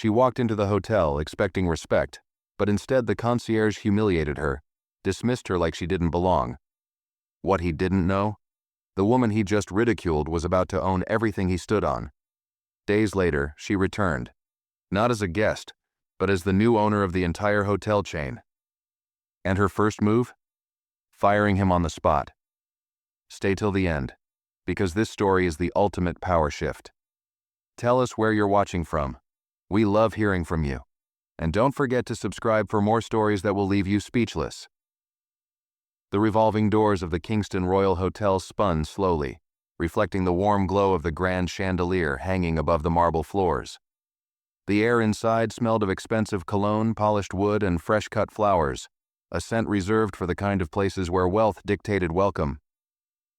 She walked into the hotel expecting respect, but instead the concierge humiliated her, dismissed her like she didn't belong. What he didn't know? The woman he just ridiculed was about to own everything he stood on. Days later, she returned, not as a guest, but as the new owner of the entire hotel chain. And her first move? Firing him on the spot. Stay till the end, because this story is the ultimate power shift. Tell us where you're watching from. We love hearing from you. And don't forget to subscribe for more stories that will leave you speechless. The revolving doors of the Kingston Royal Hotel spun slowly, reflecting the warm glow of the grand chandelier hanging above the marble floors. The air inside smelled of expensive cologne, polished wood, and fresh-cut flowers, a scent reserved for the kind of places where wealth dictated welcome.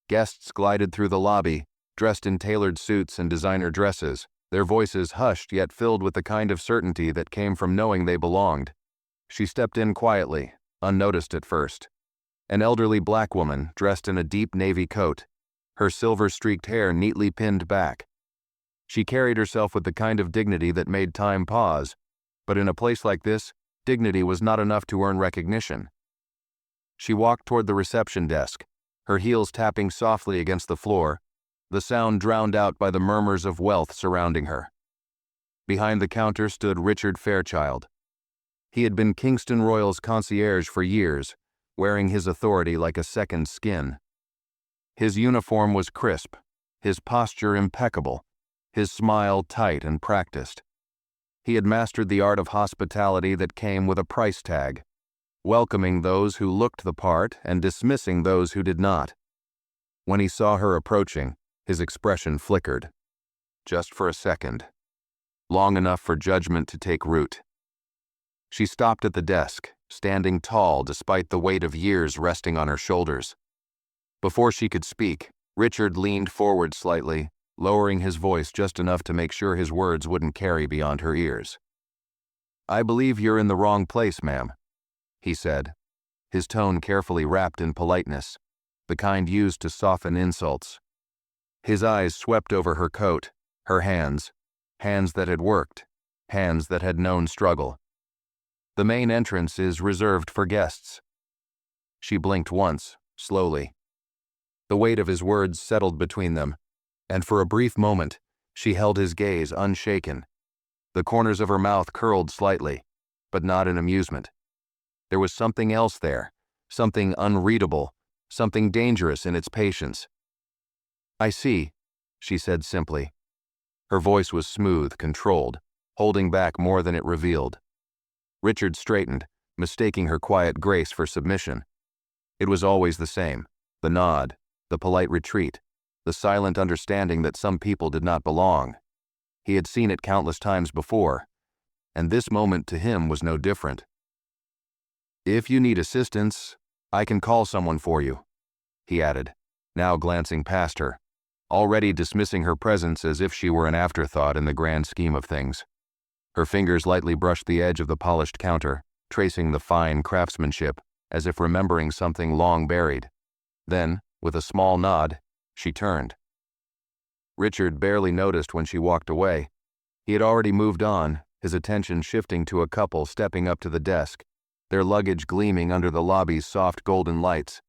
Guests glided through the lobby, dressed in tailored suits and designer dresses, their voices hushed yet filled with the kind of certainty that came from knowing they belonged. She stepped in quietly, unnoticed at first. An elderly black woman, dressed in a deep navy coat, her silver-streaked hair neatly pinned back. She carried herself with the kind of dignity that made time pause, but in a place like this, dignity was not enough to earn recognition. She walked toward the reception desk, her heels tapping softly against the floor, the sound drowned out by the murmurs of wealth surrounding her. Behind the counter stood Richard Fairchild. He had been Kingston Royal's concierge for years, wearing his authority like a second skin. His uniform was crisp, his posture impeccable, his smile tight and practiced. He had mastered the art of hospitality that came with a price tag, welcoming those who looked the part and dismissing those who did not. When he saw her approaching, his expression flickered. Just for a second. Long enough for judgment to take root. She stopped at the desk, standing tall despite the weight of years resting on her shoulders. Before she could speak, Richard leaned forward slightly, lowering his voice just enough to make sure his words wouldn't carry beyond her ears. "I believe you're in the wrong place, ma'am," he said, his tone carefully wrapped in politeness, the kind used to soften insults. His eyes swept over her coat, her hands that had worked, hands that had known struggle. "The main entrance is reserved for guests." She blinked once, slowly. The weight of his words settled between them, and for a brief moment, she held his gaze unshaken. The corners of her mouth curled slightly, but not in amusement. There was something else there, something unreadable, something dangerous in its patience. "I see," she said simply. Her voice was smooth, controlled, holding back more than it revealed. Richard straightened, mistaking her quiet grace for submission. It was always the same, the nod, the polite retreat, the silent understanding that some people did not belong. He had seen it countless times before, and this moment to him was no different. "If you need assistance, I can call someone for you," he added, now glancing past her, already dismissing her presence as if she were an afterthought in the grand scheme of things. Her fingers lightly brushed the edge of the polished counter, tracing the fine craftsmanship, as if remembering something long buried. Then, with a small nod, she turned. Richard barely noticed when she walked away. He had already moved on, his attention shifting to a couple stepping up to the desk, their luggage gleaming under the lobby's soft golden lights.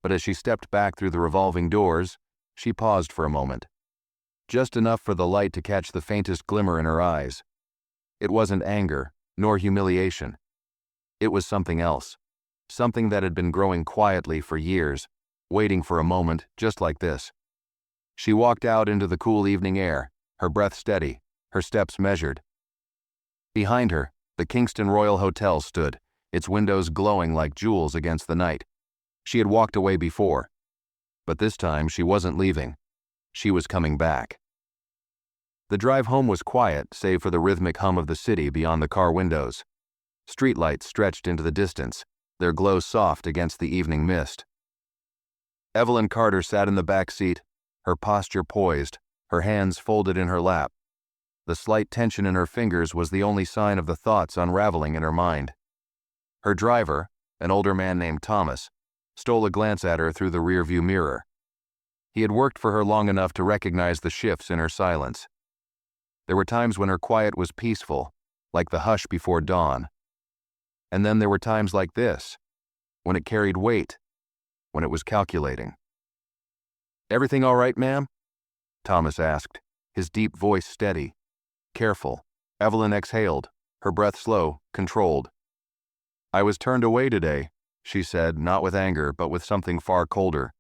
But as she stepped back through the revolving doors, she paused for a moment. Just enough for the light to catch the faintest glimmer in her eyes. It wasn't anger, nor humiliation. It was something else, something that had been growing quietly for years, waiting for a moment just like this. She walked out into the cool evening air, her breath steady, her steps measured. Behind her, the Kingston Royal Hotel stood, its windows glowing like jewels against the night. She had walked away before, but this time she wasn't leaving. She was coming back. The drive home was quiet, save for the rhythmic hum of the city beyond the car windows. Streetlights stretched into the distance, their glow soft against the evening mist. Evelyn Carter sat in the back seat, her posture poised, her hands folded in her lap. The slight tension in her fingers was the only sign of the thoughts unraveling in her mind. Her driver, an older man named Thomas, stole a glance at her through the rearview mirror. He had worked for her long enough to recognize the shifts in her silence. There were times when her quiet was peaceful, like the hush before dawn. And then there were times like this, when it carried weight, when it was calculating. "Everything all right, ma'am?" Thomas asked, his deep voice steady, careful. Evelyn exhaled, her breath slow, controlled. "I was turned away today," she said, not with anger, but with something far colder,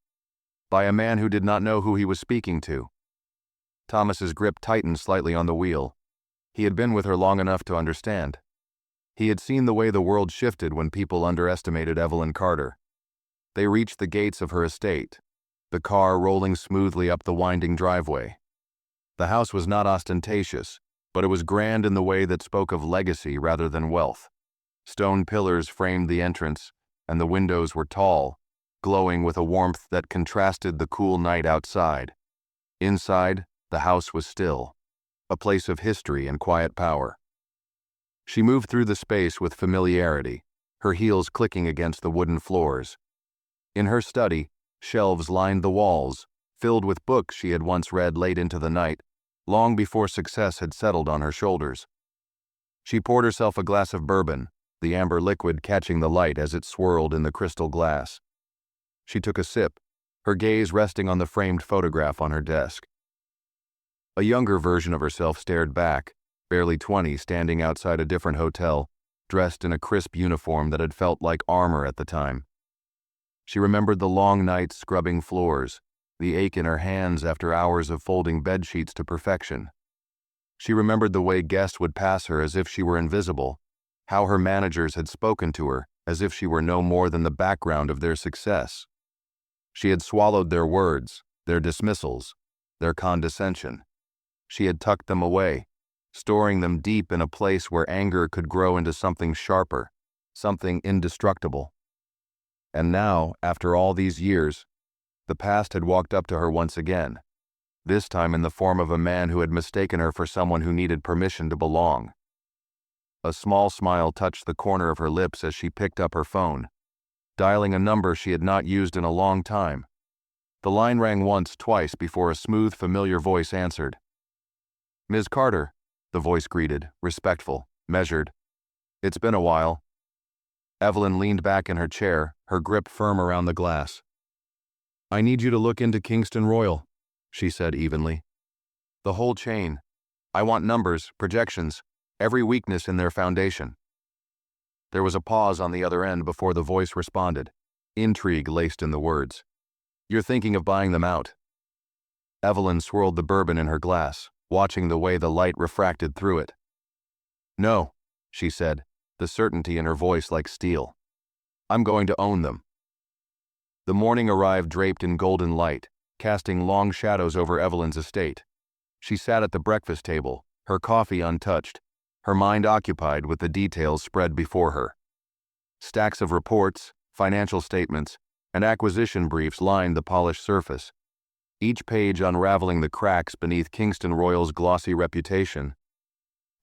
by a man who did not know who he was speaking to. Thomas's grip tightened slightly on the wheel. He had been with her long enough to understand. He had seen the way the world shifted when people underestimated Evelyn Carter. They reached the gates of her estate, the car rolling smoothly up the winding driveway. The house was not ostentatious, but it was grand in the way that spoke of legacy rather than wealth. Stone pillars framed the entrance, and the windows were tall, glowing with a warmth that contrasted the cool night outside. Inside, the house was still, a place of history and quiet power. She moved through the space with familiarity, her heels clicking against the wooden floors. In her study, shelves lined the walls, filled with books she had once read late into the night, long before success had settled on her shoulders. She poured herself a glass of bourbon, the amber liquid catching the light as it swirled in the crystal glass. She took a sip, her gaze resting on the framed photograph on her desk. A younger version of herself stared back, barely 20, standing outside a different hotel, dressed in a crisp uniform that had felt like armor at the time. She remembered the long nights scrubbing floors, the ache in her hands after hours of folding bedsheets to perfection. She remembered the way guests would pass her as if she were invisible, how her managers had spoken to her as if she were no more than the background of their success. She had swallowed their words, their dismissals, their condescension. She had tucked them away, storing them deep in a place where anger could grow into something sharper, something indestructible. And now, after all these years, the past had walked up to her once again, this time in the form of a man who had mistaken her for someone who needed permission to belong. A small smile touched the corner of her lips as she picked up her phone, dialing a number she had not used in a long time. The line rang once, twice, before a smooth, familiar voice answered. "Ms. Carter," the voice greeted, respectful, measured. "It's been a while." Evelyn leaned back in her chair, her grip firm around the glass. "I need you to look into Kingston Royal," she said evenly. "The whole chain. I want numbers, projections, every weakness in their foundation." There was a pause on the other end before the voice responded, intrigue laced in the words. "You're thinking of buying them out." Evelyn swirled the bourbon in her glass, watching the way the light refracted through it. "No," she said, the certainty in her voice like steel. "I'm going to own them." The morning arrived draped in golden light, casting long shadows over Evelyn's estate. She sat at the breakfast table, her coffee untouched, her mind occupied with the details spread before her. Stacks of reports, financial statements, and acquisition briefs lined the polished surface, each page unraveling the cracks beneath Kingston Royal's glossy reputation.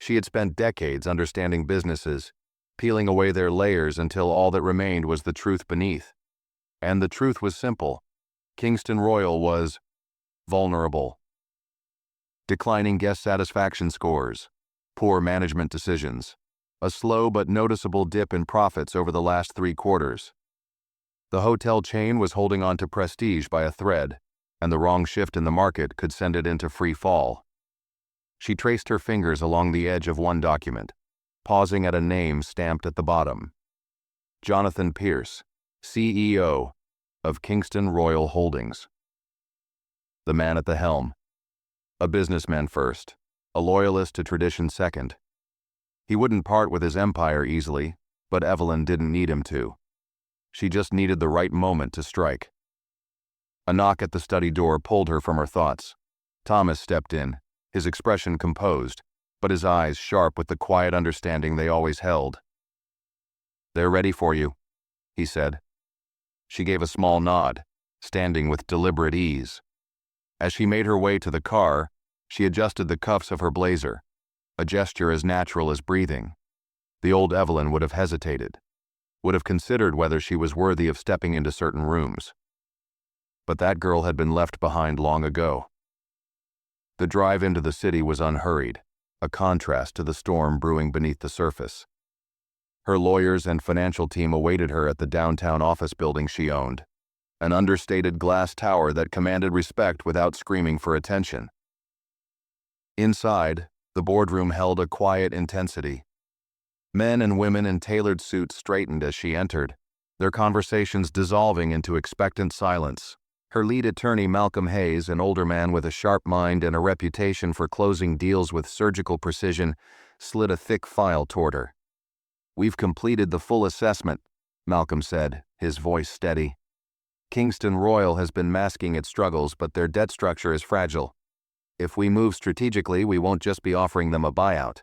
She had spent decades understanding businesses, peeling away their layers until all that remained was the truth beneath. And the truth was simple. Kingston Royal was vulnerable. Declining guest satisfaction scores, poor management decisions, a slow but noticeable dip in profits over the last 3 quarters. The hotel chain was holding on to prestige by a thread, and the wrong shift in the market could send it into free fall. She traced her fingers along the edge of one document, pausing at a name stamped at the bottom. Jonathan Pierce, CEO of Kingston Royal Holdings. The man at the helm. A businessman first, a loyalist to tradition second. He wouldn't part with his empire easily, but Evelyn didn't need him to. She just needed the right moment to strike. A knock at the study door pulled her from her thoughts. Thomas stepped in, his expression composed, but his eyes sharp with the quiet understanding they always held. "They're ready for you," he said. She gave a small nod, standing with deliberate ease. As she made her way to the car, she adjusted the cuffs of her blazer, a gesture as natural as breathing. The old Evelyn would have hesitated, would have considered whether she was worthy of stepping into certain rooms. But that girl had been left behind long ago. The drive into the city was unhurried, a contrast to the storm brewing beneath the surface. Her lawyers and financial team awaited her at the downtown office building she owned, an understated glass tower that commanded respect without screaming for attention. Inside, the boardroom held a quiet intensity. Men and women in tailored suits straightened as she entered, their conversations dissolving into expectant silence. Her lead attorney, Malcolm Hayes, an older man with a sharp mind and a reputation for closing deals with surgical precision, slid a thick file toward her. "We've completed the full assessment," Malcolm said, his voice steady. "Kingston Royal has been masking its struggles, but their debt structure is fragile. If we move strategically, we won't just be offering them a buyout.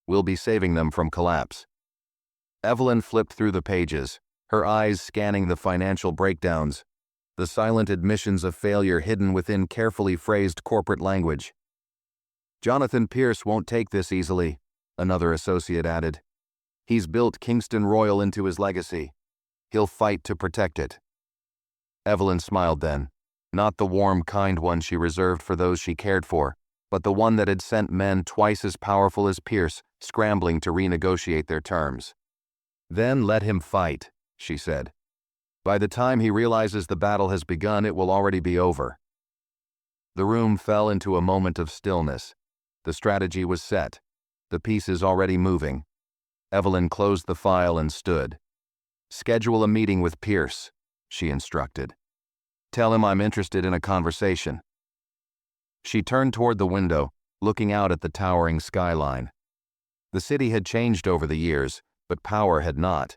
We'll be saving them from collapse." Evelyn flipped through the pages, her eyes scanning the financial breakdowns, the silent admissions of failure hidden within carefully phrased corporate language. "Jonathan Pierce won't take this easily," another associate added. "He's built Kingston Royal into his legacy. He'll fight to protect it." Evelyn smiled then, not the warm, kind one she reserved for those she cared for, but the one that had sent men twice as powerful as Pierce scrambling to renegotiate their terms. "Then let him fight," she said. "By the time he realizes the battle has begun, it will already be over." The room fell into a moment of stillness. The strategy was set, the pieces already moving. Evelyn closed the file and stood. "Schedule a meeting with Pierce," she instructed. "Tell him I'm interested in a conversation." She turned toward the window, looking out at the towering skyline. The city had changed over the years, but power had not.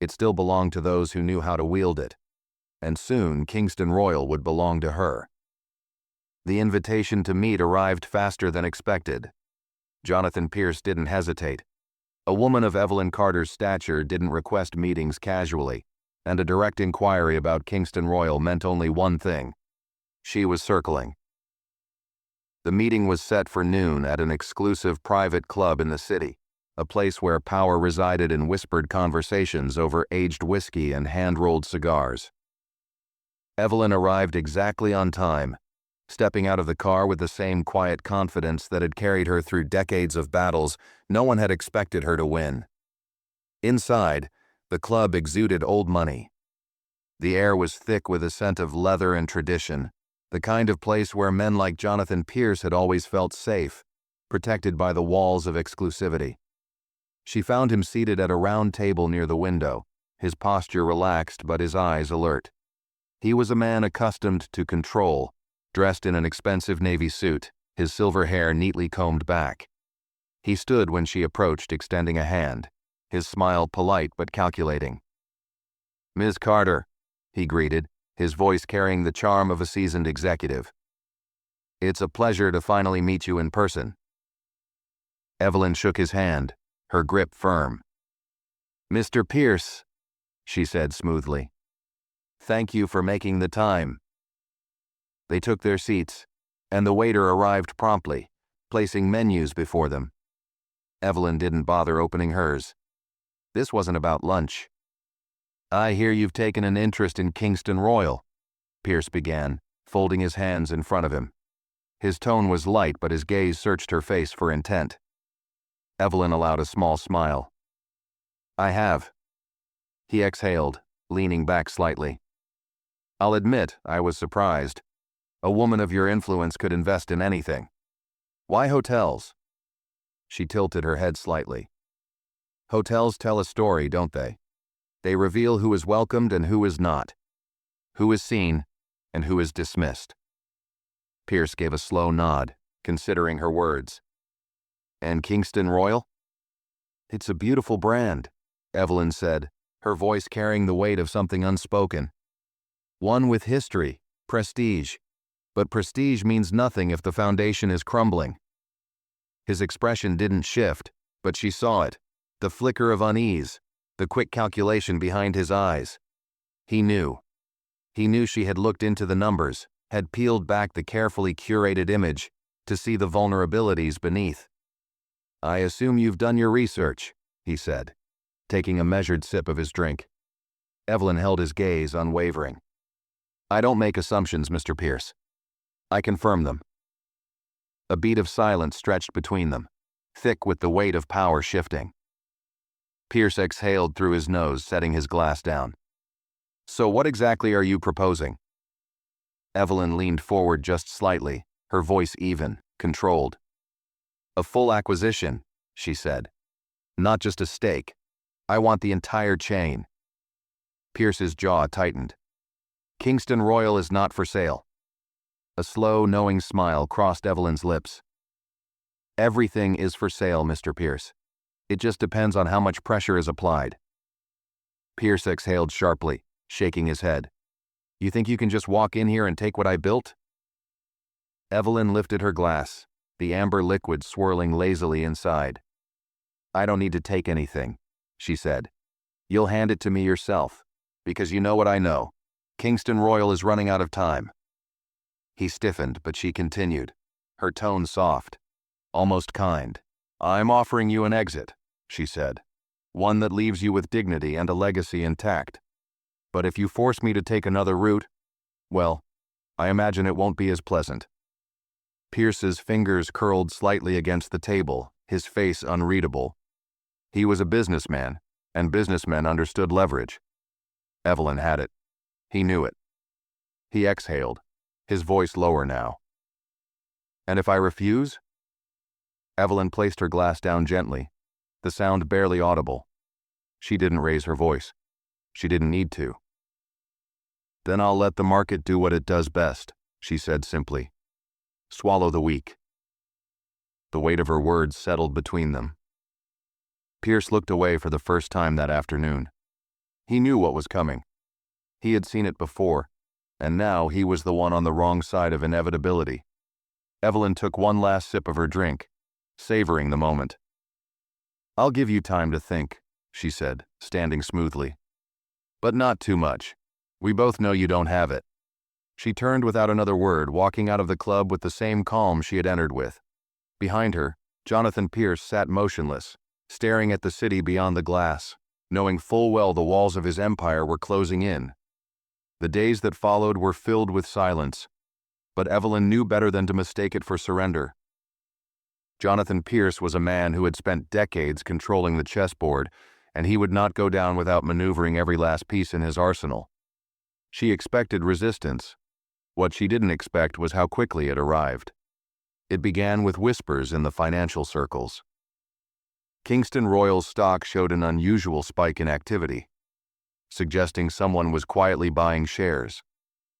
It still belonged to those who knew how to wield it, and soon Kingston Royal would belong to her. The invitation to meet arrived faster than expected. Jonathan Pierce didn't hesitate. A woman of Evelyn Carter's stature didn't request meetings casually, and a direct inquiry about Kingston Royal meant only one thing. She was circling. The meeting was set for noon at an exclusive private club in the city, a place where power resided in whispered conversations over aged whiskey and hand-rolled cigars. Evelyn arrived exactly on time, stepping out of the car with the same quiet confidence that had carried her through decades of battles no one had expected her to win. Inside, the club exuded old money. The air was thick with a scent of leather and tradition, the kind of place where men like Jonathan Pierce had always felt safe, protected by the walls of exclusivity. She found him seated at a round table near the window, his posture relaxed but his eyes alert. He was a man accustomed to control, dressed in an expensive navy suit, his silver hair neatly combed back. He stood when she approached, extending a hand, his smile polite but calculating. "Ms. Carter," he greeted, his voice carrying the charm of a seasoned executive. "It's a pleasure to finally meet you in person." Evelyn shook his hand, her grip firm. "Mr. Pierce," she said smoothly. "Thank you for making the time." They took their seats, and the waiter arrived promptly, placing menus before them. Evelyn didn't bother opening hers. This wasn't about lunch. "I hear you've taken an interest in Kingston Royal," Pierce began, folding his hands in front of him. His tone was light, but his gaze searched her face for intent. Evelyn allowed a small smile. "I have." He exhaled, leaning back slightly. "I'll admit, I was surprised. A woman of your influence could invest in anything. Why hotels?" She tilted her head slightly. "Hotels tell a story, don't they? They reveal who is welcomed and who is not, who is seen and who is dismissed." Pierce gave a slow nod, considering her words. "And Kingston Royal?" "It's a beautiful brand," Evelyn said, her voice carrying the weight of something unspoken. "One with history, prestige. But prestige means nothing if the foundation is crumbling." His expression didn't shift, but she saw it, the flicker of unease, the quick calculation behind his eyes. He knew. He knew she had looked into the numbers, had peeled back the carefully curated image to see the vulnerabilities beneath. "I assume you've done your research," he said, taking a measured sip of his drink. Evelyn held his gaze unwavering. "I don't make assumptions, Mr. Pierce. I confirm them." A beat of silence stretched between them, thick with the weight of power shifting. Pierce exhaled through his nose, setting his glass down. "So what exactly are you proposing?" Evelyn leaned forward just slightly, her voice even, controlled. "A full acquisition," she said. "Not just a stake. I want the entire chain." Pierce's jaw tightened. "Kingston Royal is not for sale." A slow, knowing smile crossed Evelyn's lips. "Everything is for sale, Mr. Pierce. It just depends on how much pressure is applied." Pierce exhaled sharply, shaking his head. "You think you can just walk in here and take what I built?" Evelyn lifted her glass, the amber liquid swirling lazily inside. "I don't need to take anything," she said. "You'll hand it to me yourself, because you know what I know. Kingston Royal is running out of time." He stiffened, but she continued, her tone soft, almost kind. "I'm offering you an exit," she said. "One that leaves you with dignity and a legacy intact. But if you force me to take another route, well, I imagine it won't be as pleasant." Pierce's fingers curled slightly against the table, his face unreadable. He was a businessman, and businessmen understood leverage. Evelyn had it. He knew it. He exhaled, his voice lower now. "And if I refuse?" Evelyn placed her glass down gently, the sound barely audible. She didn't raise her voice. She didn't need to. "Then I'll let the market do what it does best," she said simply. "Swallow the weak." The weight of her words settled between them. Pierce looked away for the first time that afternoon. He knew what was coming. He had seen it before, and now he was the one on the wrong side of inevitability. Evelyn took one last sip of her drink, savoring the moment. "I'll give you time to think," she said, standing smoothly. "But not too much. We both know you don't have it." She turned without another word, walking out of the club with the same calm she had entered with. Behind her, Jonathan Pierce sat motionless, staring at the city beyond the glass, knowing full well the walls of his empire were closing in. The days that followed were filled with silence, but Evelyn knew better than to mistake it for surrender. Jonathan Pierce was a man who had spent decades controlling the chessboard, and he would not go down without maneuvering every last piece in his arsenal. She expected resistance. What she didn't expect was how quickly it arrived. It began with whispers in the financial circles. Kingston Royal's stock showed an unusual spike in activity, suggesting someone was quietly buying shares.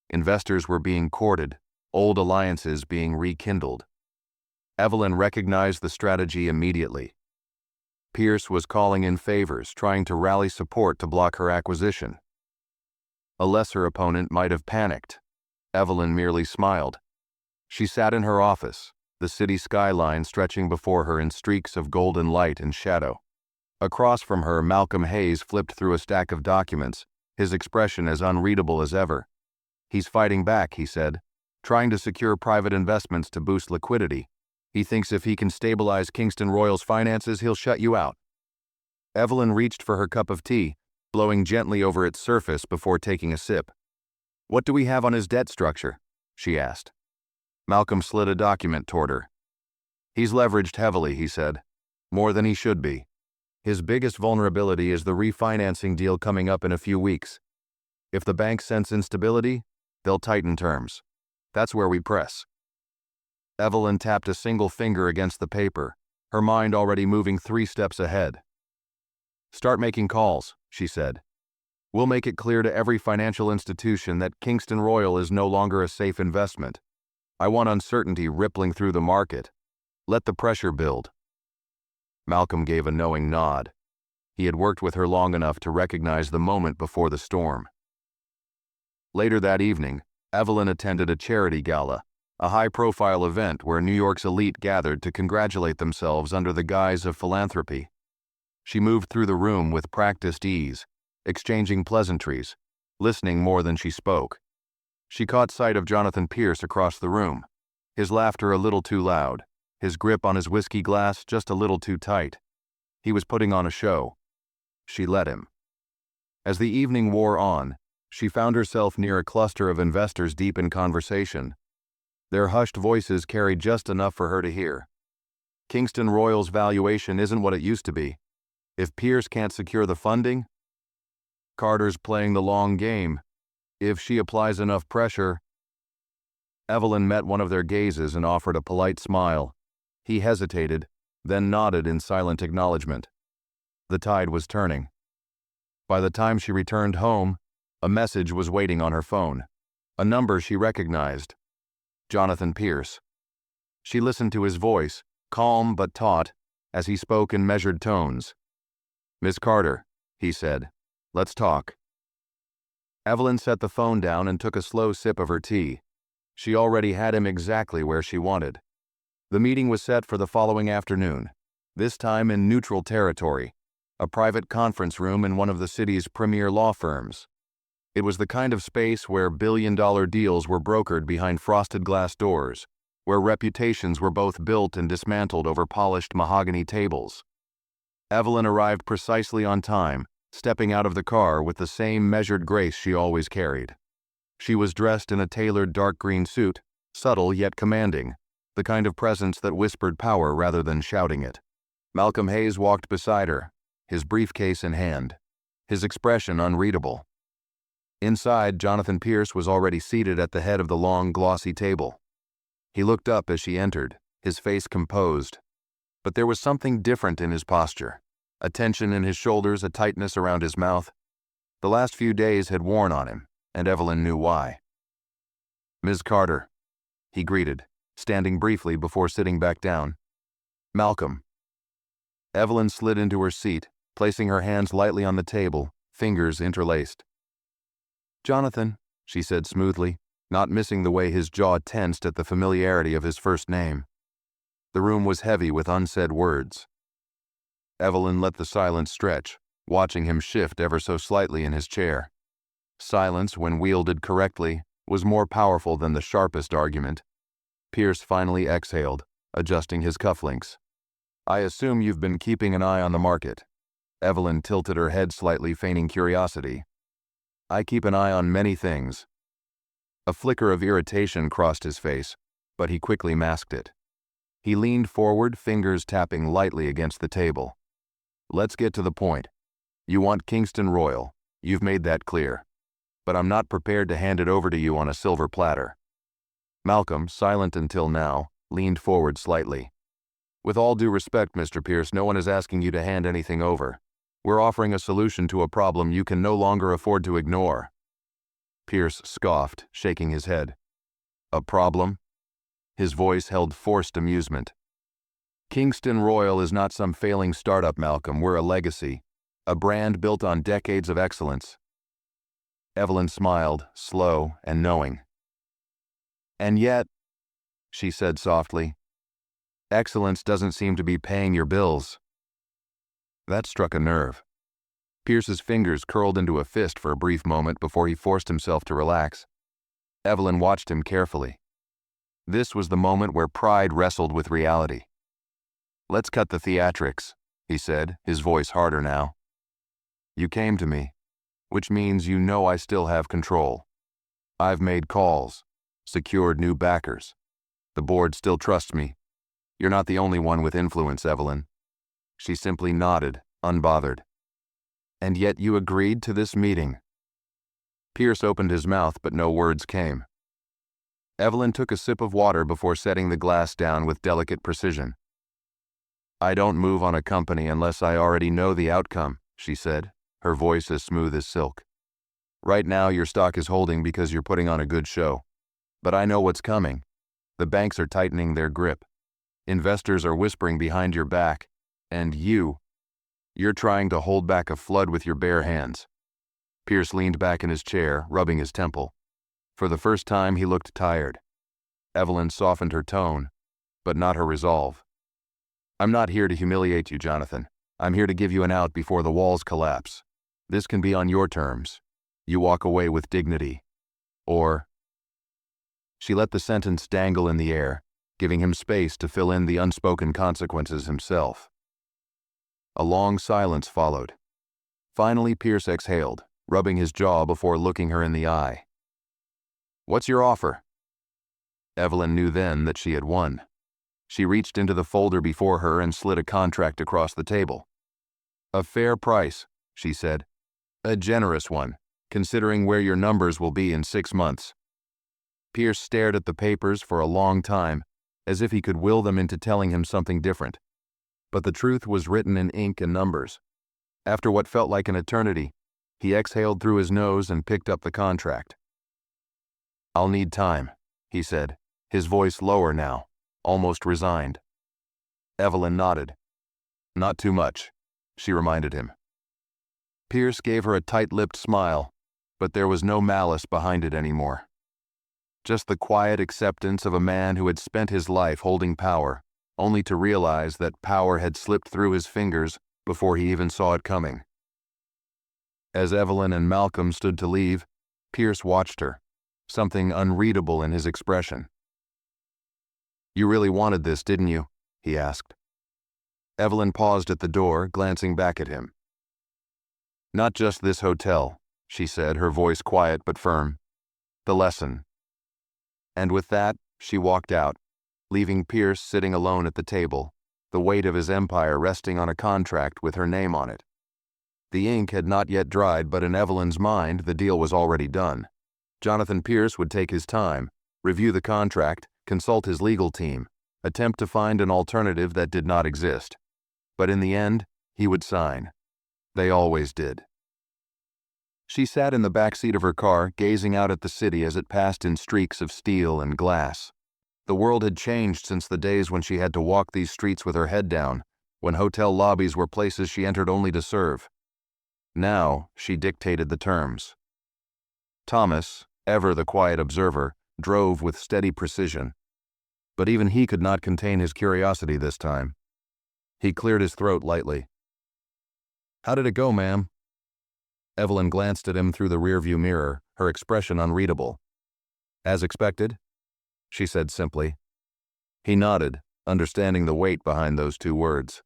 Investors were being courted, old alliances being rekindled. Evelyn recognized the strategy immediately. Pierce was calling in favors, trying to rally support to block her acquisition. A lesser opponent might have panicked. Evelyn merely smiled. She sat in her office, the city skyline stretching before her in streaks of golden light and shadow. Across from her, Malcolm Hayes flipped through a stack of documents, his expression as unreadable as ever. "He's fighting back," he said, "trying to secure private investments to boost liquidity. He thinks if he can stabilize Kingston Royal's finances, he'll shut you out." Evelyn reached for her cup of tea, blowing gently over its surface before taking a sip. "What do we have on his debt structure?" she asked. Malcolm slid a document toward her. "He's leveraged heavily," he said. "More than he should be. His biggest vulnerability is the refinancing deal coming up in a few weeks. If the bank sense instability, they'll tighten terms. That's where we press." Evelyn tapped a single finger against the paper, her mind already moving 3 steps ahead. "Start making calls," she said. "We'll make it clear to every financial institution that Kingston Royal is no longer a safe investment. I want uncertainty rippling through the market. Let the pressure build." Malcolm gave a knowing nod. He had worked with her long enough to recognize the moment before the storm. Later that evening, Evelyn attended a charity gala, a high-profile event where New York's elite gathered to congratulate themselves under the guise of philanthropy. She moved through the room with practiced ease, exchanging pleasantries, listening more than she spoke. She caught sight of Jonathan Pierce across the room, his laughter a little too loud, his grip on his whiskey glass just a little too tight. He was putting on a show. She let him. As the evening wore on, she found herself near a cluster of investors deep in conversation. Their hushed voices carried just enough for her to hear. Kingston Royal's valuation isn't what it used to be. If Pierce can't secure the funding, Carter's playing the long game. If she applies enough pressure. Evelyn met one of their gazes and offered a polite smile. He hesitated, then nodded in silent acknowledgement. The tide was turning. By the time she returned home, a message was waiting on her phone. A number she recognized. Jonathan Pierce. She listened to his voice, calm but taut, as he spoke in measured tones. "Miss Carter," he said, "let's talk." Evelyn set the phone down and took a slow sip of her tea. She already had him exactly where she wanted. The meeting was set for the following afternoon, this time in neutral territory, a private conference room in one of the city's premier law firms. It was the kind of space where billion-dollar deals were brokered behind frosted glass doors, where reputations were both built and dismantled over polished mahogany tables. Evelyn arrived precisely on time, stepping out of the car with the same measured grace she always carried. She was dressed in a tailored dark green suit, subtle yet commanding, the kind of presence that whispered power rather than shouting it. Malcolm Hayes walked beside her, his briefcase in hand, his expression unreadable. Inside, Jonathan Pierce was already seated at the head of the long, glossy table. He looked up as she entered, his face composed. But there was something different in his posture, a tension in his shoulders, a tightness around his mouth. The last few days had worn on him, and Evelyn knew why. "Ms. Carter," he greeted, standing briefly before sitting back down. "Malcolm." Evelyn slid into her seat, placing her hands lightly on the table, fingers interlaced. "Jonathan," she said smoothly, not missing the way his jaw tensed at the familiarity of his first name. The room was heavy with unsaid words. Evelyn let the silence stretch, watching him shift ever so slightly in his chair. Silence, when wielded correctly, was more powerful than the sharpest argument. Pierce finally exhaled, adjusting his cufflinks. "I assume you've been keeping an eye on the market." Evelyn tilted her head slightly, feigning curiosity. "I keep an eye on many things." A flicker of irritation crossed his face, but he quickly masked it. He leaned forward, fingers tapping lightly against the table. "Let's get to the point. You want Kingston Royal. You've made that clear. But I'm not prepared to hand it over to you on a silver platter." Malcolm, silent until now, leaned forward slightly. "With all due respect, Mr. Pierce, no one is asking you to hand anything over. We're offering a solution to a problem you can no longer afford to ignore." Pierce scoffed, shaking his head. "A problem?" His voice held forced amusement. "Kingston Royal is not some failing startup, Malcolm. We're a legacy, a brand built on decades of excellence." Evelyn smiled, slow and knowing. "And yet," she said softly, "excellence doesn't seem to be paying your bills." That struck a nerve. Pierce's fingers curled into a fist for a brief moment before he forced himself to relax. Evelyn watched him carefully. This was the moment where pride wrestled with reality. "Let's cut the theatrics," he said, his voice harder now. "You came to me, which means you know I still have control. I've made calls, secured new backers. The board still trusts me. You're not the only one with influence, Evelyn." She simply nodded, unbothered. "And yet you agreed to this meeting." Pierce opened his mouth, but no words came. Evelyn took a sip of water before setting the glass down with delicate precision. "I don't move on a company unless I already know the outcome," she said, her voice as smooth as silk. "Right now your stock is holding because you're putting on a good show. But I know what's coming. The banks are tightening their grip. Investors are whispering behind your back. And you're trying to hold back a flood with your bare hands." Pierce leaned back in his chair, rubbing his temple. For the first time, he looked tired. Evelyn softened her tone, but not her resolve. "I'm not here to humiliate you, Jonathan. I'm here to give you an out before the walls collapse. This can be on your terms. You walk away with dignity. Or—" She let the sentence dangle in the air, giving him space to fill in the unspoken consequences himself. A long silence followed. Finally, Pierce exhaled, rubbing his jaw before looking her in the eye. "What's your offer?" Evelyn knew then that she had won. She reached into the folder before her and slid a contract across the table. "A fair price," she said. "A generous one, considering where your numbers will be in 6 months." Pierce stared at the papers for a long time, as if he could will them into telling him something different. But the truth was written in ink and numbers. After what felt like an eternity, he exhaled through his nose and picked up the contract. "I'll need time," he said, his voice lower now, almost resigned. Evelyn nodded. "Not too much," she reminded him. Pierce gave her a tight-lipped smile, but there was no malice behind it anymore. Just the quiet acceptance of a man who had spent his life holding power, only to realize that power had slipped through his fingers before he even saw it coming. As Evelyn and Malcolm stood to leave, Pierce watched her, something unreadable in his expression. "You really wanted this, didn't you?" he asked. Evelyn paused at the door, glancing back at him. "Not just this hotel," she said, her voice quiet but firm. "The lesson." And with that, she walked out, leaving Pierce sitting alone at the table, the weight of his empire resting on a contract with her name on it. The ink had not yet dried, but in Evelyn's mind, the deal was already done. Jonathan Pierce would take his time, review the contract, consult his legal team, attempt to find an alternative that did not exist. But in the end, he would sign. They always did. She sat in the back seat of her car, gazing out at the city as it passed in streaks of steel and glass. The world had changed since the days when she had to walk these streets with her head down, when hotel lobbies were places she entered only to serve. Now, she dictated the terms. Thomas, ever the quiet observer, drove with steady precision. But even he could not contain his curiosity this time. He cleared his throat lightly. "How did it go, ma'am?" Evelyn glanced at him through the rearview mirror, her expression unreadable. "As expected," she said simply. He nodded, understanding the weight behind those 2 words.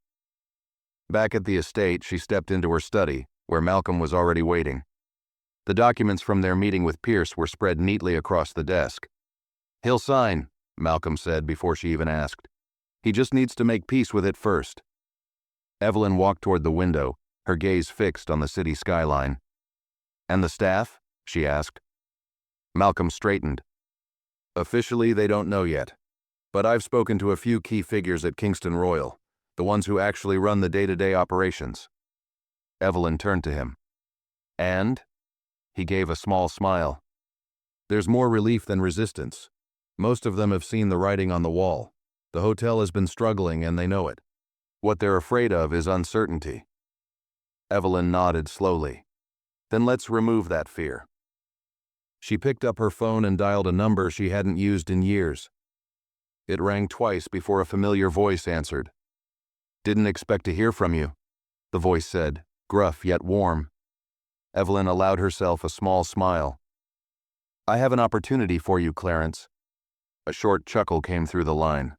Back at the estate, she stepped into her study, where Malcolm was already waiting. The documents from their meeting with Pierce were spread neatly across the desk. "He'll sign," Malcolm said before she even asked. "He just needs to make peace with it first." Evelyn walked toward the window, her gaze fixed on the city skyline. "And the staff?" she asked. Malcolm straightened. "Officially, they don't know yet. But I've spoken to a few key figures at Kingston Royal, the ones who actually run the day-to-day operations." Evelyn turned to him. "And?" He gave a small smile. "There's more relief than resistance. Most of them have seen the writing on the wall. The hotel has been struggling and they know it. What they're afraid of is uncertainty." Evelyn nodded slowly. "Then let's remove that fear." She picked up her phone and dialed a number she hadn't used in years. It rang twice before a familiar voice answered. "Didn't expect to hear from you," the voice said, gruff yet warm. Evelyn allowed herself a small smile. "I have an opportunity for you, Clarence." A short chuckle came through the line.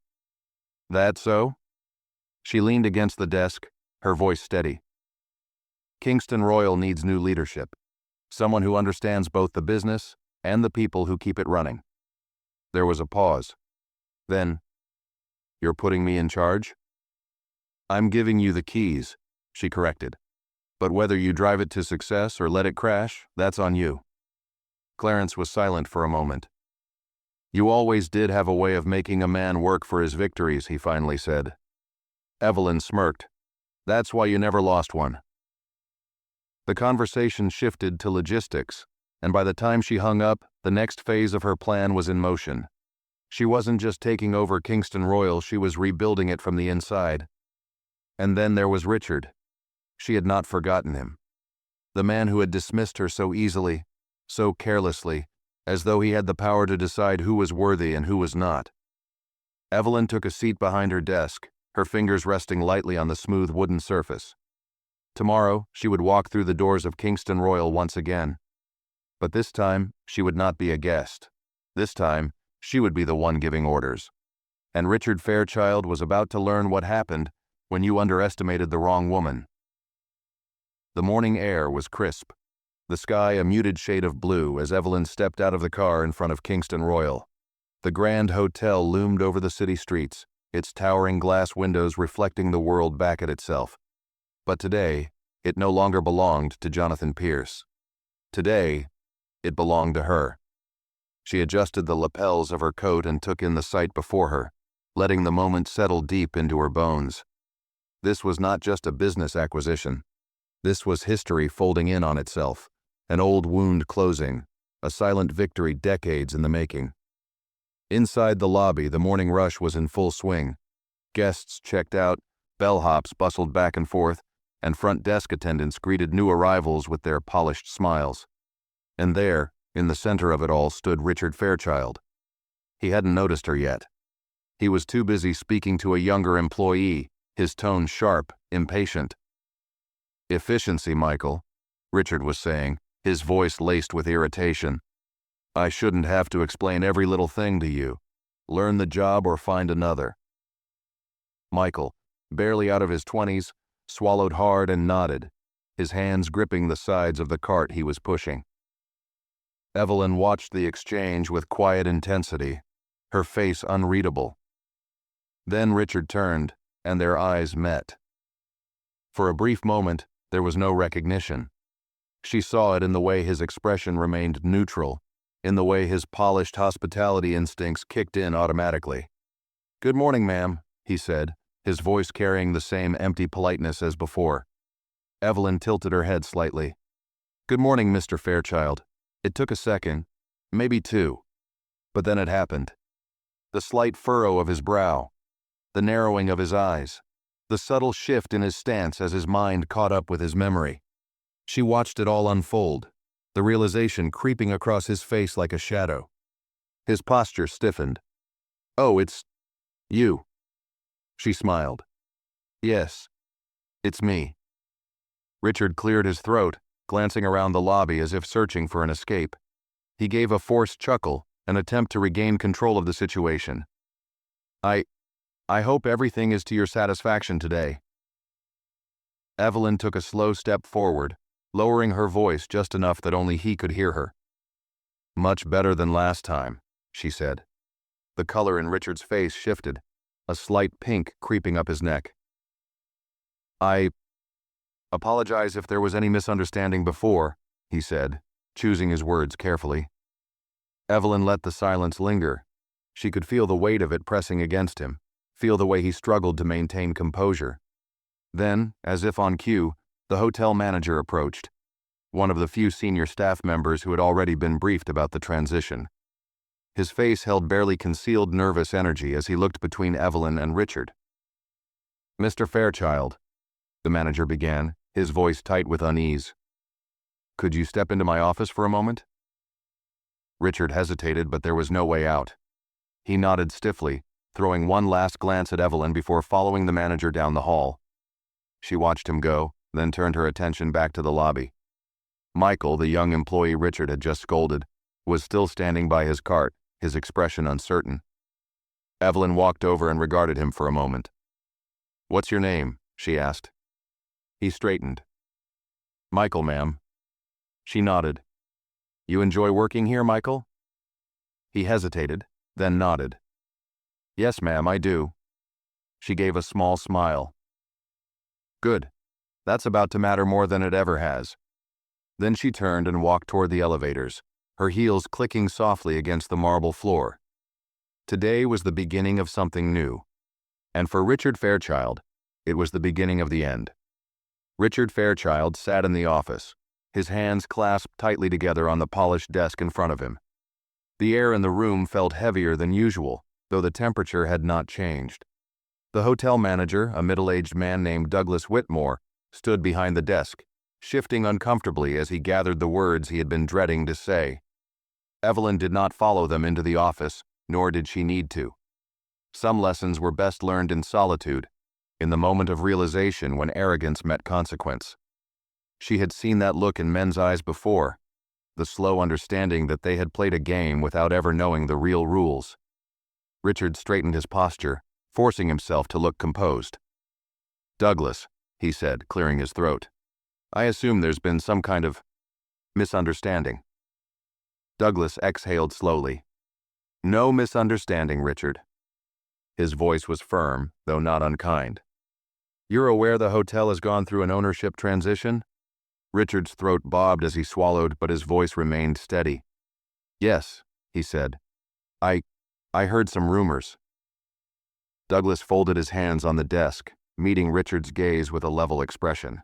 "That so?" She leaned against the desk, her voice steady. "Kingston Royal needs new leadership. Someone who understands both the business and the people who keep it running." There was a pause. Then, "You're putting me in charge?" "I'm giving you the keys," she corrected. "But whether you drive it to success or let it crash, that's on you." Clarence was silent for a moment. "You always did have a way of making a man work for his victories," he finally said. Evelyn smirked. "That's why you never lost one." The conversation shifted to logistics, and by the time she hung up, the next phase of her plan was in motion. She wasn't just taking over Kingston Royal, she was rebuilding it from the inside. And then there was Richard. She had not forgotten him. The man who had dismissed her so easily, so carelessly, as though he had the power to decide who was worthy and who was not. Evelyn took a seat behind her desk, her fingers resting lightly on the smooth wooden surface. Tomorrow, she would walk through the doors of Kingston Royal once again. But this time, she would not be a guest. This time, she would be the one giving orders. And Richard Fairchild was about to learn what happened when you underestimated the wrong woman. The morning air was crisp, the sky a muted shade of blue as Evelyn stepped out of the car in front of Kingston Royal. The grand hotel loomed over the city streets, its towering glass windows reflecting the world back at itself. But today, it no longer belonged to Jonathan Pierce. Today, it belonged to her. She adjusted the lapels of her coat and took in the sight before her, letting the moment settle deep into her bones. This was not just a business acquisition. This was history folding in on itself, an old wound closing, a silent victory decades in the making. Inside the lobby, the morning rush was in full swing. Guests checked out, bellhops bustled back and forth, and front desk attendants greeted new arrivals with their polished smiles. And there, in the center of it all, stood Richard Fairchild. He hadn't noticed her yet. He was too busy speaking to a younger employee, his tone sharp, impatient. "Efficiency, Michael," Richard was saying, his voice laced with irritation. "I shouldn't have to explain every little thing to you. Learn the job or find another." Michael, barely out of his 20s, swallowed hard and nodded, his hands gripping the sides of the cart he was pushing. Evelyn watched the exchange with quiet intensity, her face unreadable. Then Richard turned, and their eyes met. For a brief moment, there was no recognition. She saw it in the way his expression remained neutral, in the way his polished hospitality instincts kicked in automatically. "Good morning, ma'am," he said, his voice carrying the same empty politeness as before. Evelyn tilted her head slightly. "Good morning, Mr. Fairchild." It took a second, maybe two, but then it happened. The slight furrow of his brow, the narrowing of his eyes, the subtle shift in his stance as his mind caught up with his memory. She watched it all unfold, the realization creeping across his face like a shadow. His posture stiffened. "Oh, it's you." She smiled. "Yes, it's me." Richard cleared his throat, glancing around the lobby as if searching for an escape. He gave a forced chuckle, an attempt to regain control of the situation. I hope everything is to your satisfaction today." Evelyn took a slow step forward, lowering her voice just enough that only he could hear her. "Much better than last time," she said. The color in Richard's face shifted, a slight pink creeping up his neck. "I apologize if there was any misunderstanding before," he said, choosing his words carefully. Evelyn let the silence linger. She could feel the weight of it pressing against him, feel the way he struggled to maintain composure. Then, as if on cue, the hotel manager approached, one of the few senior staff members who had already been briefed about the transition. His face held barely concealed nervous energy as he looked between Evelyn and Richard. "Mr. Fairchild," the manager began, his voice tight with unease. "Could you step into my office for a moment?" Richard hesitated, but there was no way out. He nodded stiffly, throwing one last glance at Evelyn before following the manager down the hall. She watched him go, then turned her attention back to the lobby. Michael, the young employee Richard had just scolded, was still standing by his cart, his expression uncertain. Evelyn walked over and regarded him for a moment. "What's your name?" she asked. He straightened. "Michael, ma'am." She nodded. "You enjoy working here, Michael?" He hesitated, then nodded. "Yes, ma'am, I do." She gave a small smile. "Good. That's about to matter more than it ever has." Then she turned and walked toward the elevators, her heels clicking softly against the marble floor. Today was the beginning of something new. And for Richard Fairchild, it was the beginning of the end. Richard Fairchild sat in the office, his hands clasped tightly together on the polished desk in front of him. The air in the room felt heavier than usual, though the temperature had not changed. The hotel manager, a middle-aged man named Douglas Whitmore, stood behind the desk, shifting uncomfortably as he gathered the words he had been dreading to say. Evelyn did not follow them into the office, nor did she need to. Some lessons were best learned in solitude, in the moment of realization when arrogance met consequence. She had seen that look in men's eyes before, the slow understanding that they had played a game without ever knowing the real rules. Richard straightened his posture, forcing himself to look composed. "Douglas," he said, clearing his throat, "I assume there's been some kind of misunderstanding." Douglas exhaled slowly. No misunderstanding, Richard. His voice was firm, though not unkind. You're aware the hotel has gone through an ownership transition? Richard's throat bobbed as he swallowed, but his voice remained steady. Yes, he said. I heard some rumors. Douglas folded his hands on the desk, meeting Richard's gaze with a level expression.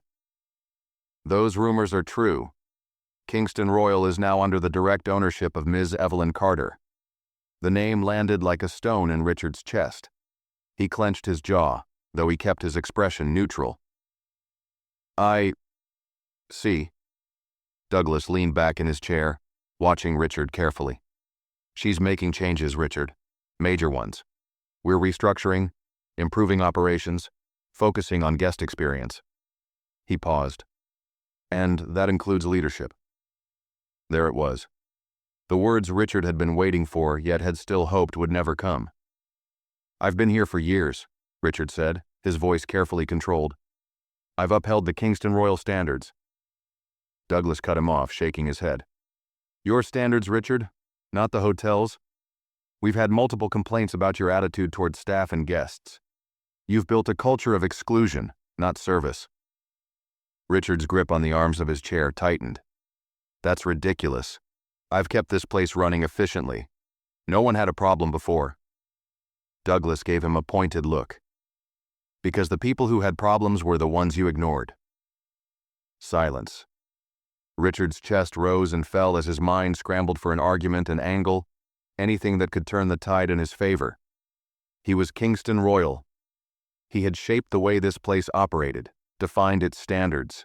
Those rumors are true. Kingston Royal is now under the direct ownership of Ms. Evelyn Carter. The name landed like a stone in Richard's chest. He clenched his jaw, though he kept his expression neutral. I see. Douglas leaned back in his chair, watching Richard carefully. She's making changes, Richard. Major ones. We're restructuring, improving operations, focusing on guest experience. He paused. And that includes leadership. There it was. The words Richard had been waiting for, yet had still hoped would never come. I've been here for years, Richard said, his voice carefully controlled. I've upheld the Kingston Royal standards. Douglas cut him off, shaking his head. Your standards, Richard, not the hotel's. We've had multiple complaints about your attitude toward staff and guests. You've built a culture of exclusion, not service. Richard's grip on the arms of his chair tightened. That's ridiculous. I've kept this place running efficiently. No one had a problem before. Douglas gave him a pointed look. Because the people who had problems were the ones you ignored. Silence. Richard's chest rose and fell as his mind scrambled for an argument, an angle, anything that could turn the tide in his favor. He was Kingston Royal. He had shaped the way this place operated, defined its standards,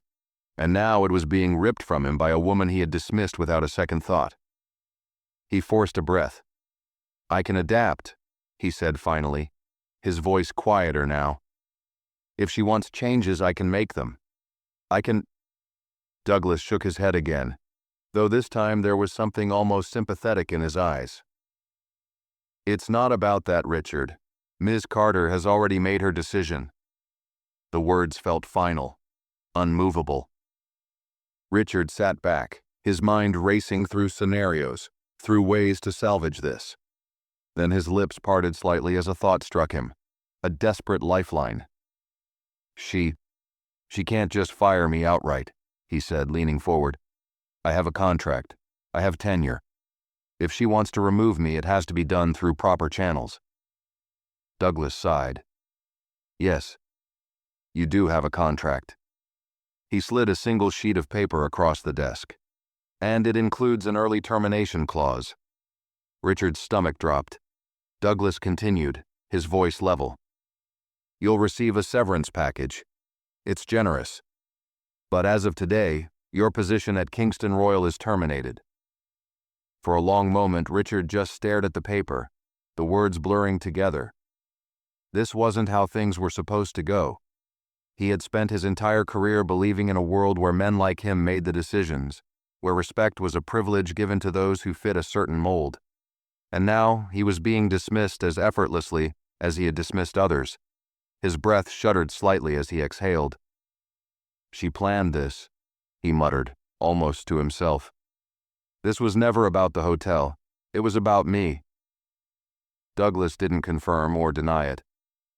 and now it was being ripped from him by a woman he had dismissed without a second thought. He forced a breath. I can adapt, he said finally, his voice quieter now. If she wants changes, I can make them. I can... Douglas shook his head again, though this time there was something almost sympathetic in his eyes. It's not about that, Richard. Ms. Carter has already made her decision. The words felt final, unmovable. Richard sat back, his mind racing through scenarios, through ways to salvage this. Then his lips parted slightly as a thought struck him, a desperate lifeline. She can't just fire me outright, he said, leaning forward. I have a contract. I have tenure. If she wants to remove me, it has to be done through proper channels. Douglas sighed. Yes, you do have a contract. He slid a single sheet of paper across the desk. And it includes an early termination clause. Richard's stomach dropped. Douglas continued, his voice level. You'll receive a severance package. It's generous. But as of today, your position at Kingston Royal is terminated. For a long moment, Richard just stared at the paper, the words blurring together. This wasn't how things were supposed to go. He had spent his entire career believing in a world where men like him made the decisions, where respect was a privilege given to those who fit a certain mold. And now he was being dismissed as effortlessly as he had dismissed others. His breath shuddered slightly as he exhaled. She planned this, he muttered, almost to himself. This was never about the hotel. It was about me. Douglas didn't confirm or deny it.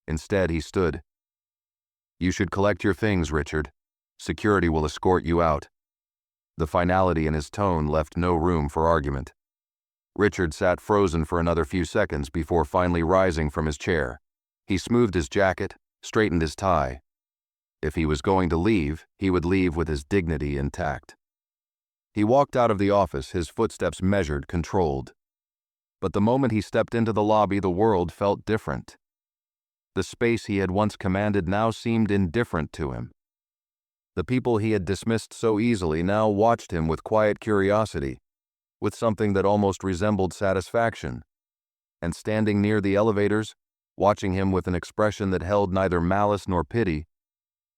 Instead, he stood. You should collect your things, Richard. Security will escort you out. The finality in his tone left no room for argument. Richard sat frozen for another few seconds before finally rising from his chair. He smoothed his jacket, straightened his tie. If he was going to leave, he would leave with his dignity intact. He walked out of the office, his footsteps measured, controlled. But the moment he stepped into the lobby, the world felt different. The space he had once commanded now seemed indifferent to him. The people he had dismissed so easily now watched him with quiet curiosity, with something that almost resembled satisfaction. And standing near the elevators, watching him with an expression that held neither malice nor pity,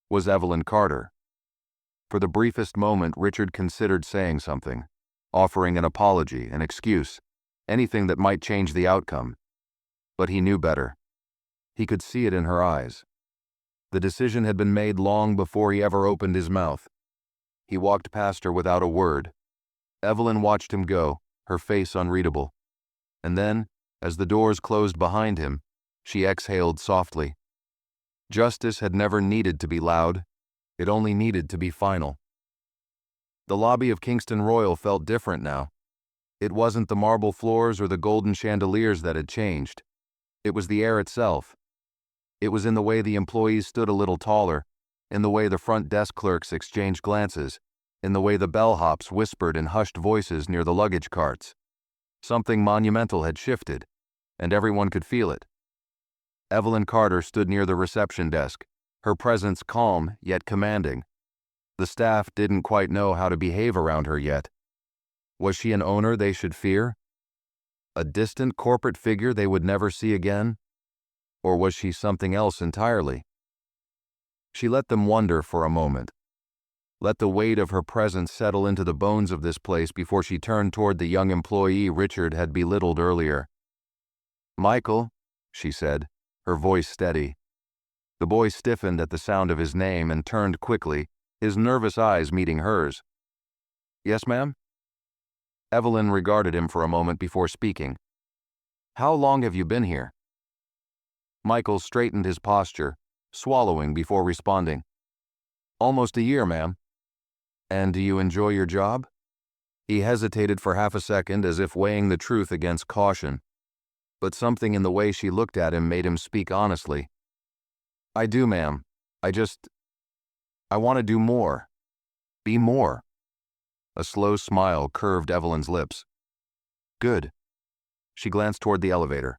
was Evelyn Carter. For the briefest moment, Richard considered saying something, offering an apology, an excuse, anything that might change the outcome. But he knew better. He could see it in her eyes. The decision had been made long before he ever opened his mouth. He walked past her without a word. Evelyn watched him go, her face unreadable. And then, As the doors closed behind him, she exhaled softly. Justice had never needed to be loud. It only needed to be final. The lobby of Kingston Royal felt different now. It wasn't the marble floors or the golden chandeliers that had changed. It was the air itself. It was in the way the employees stood a little taller, in the way the front desk clerks exchanged glances, in the way the bellhops whispered in hushed voices near the luggage carts. Something monumental had shifted, and everyone could feel it. Evelyn Carter stood near the reception desk, her presence calm yet commanding. The staff didn't quite know how to behave around her yet. Was she an owner they should fear? A distant corporate figure they would never see again? Or was she something else entirely? She let them wonder for a moment. Let the weight of her presence settle into the bones of this place before she turned toward the young employee Richard had belittled earlier. "Michael," she said, her voice steady. The boy stiffened at the sound of his name and turned quickly, his nervous eyes meeting hers. "Yes, ma'am?" Evelyn regarded him for a moment before speaking. "How long have you been here?" Michael straightened his posture, swallowing before responding. "Almost a year, ma'am." "And do you enjoy your job?" He hesitated for half a second as if weighing the truth against caution, but something in the way she looked at him made him speak honestly. "I do, ma'am. I want to do more. Be more." A slow smile curved Evelyn's lips. "Good." She glanced toward the elevator.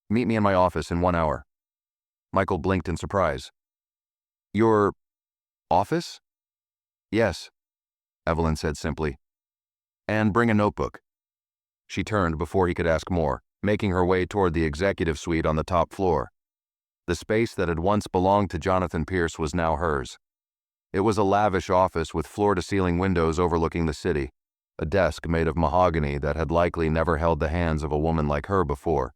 "Meet me in my office in 1 hour." Michael blinked in surprise. "Your office?" "Yes," Evelyn said simply. "And bring a notebook." She turned before he could ask more, making her way toward the executive suite on the top floor. The space that had once belonged to Jonathan Pierce was now hers. It was a lavish office with floor-to-ceiling windows overlooking the city, a desk made of mahogany that had likely never held the hands of a woman like her before.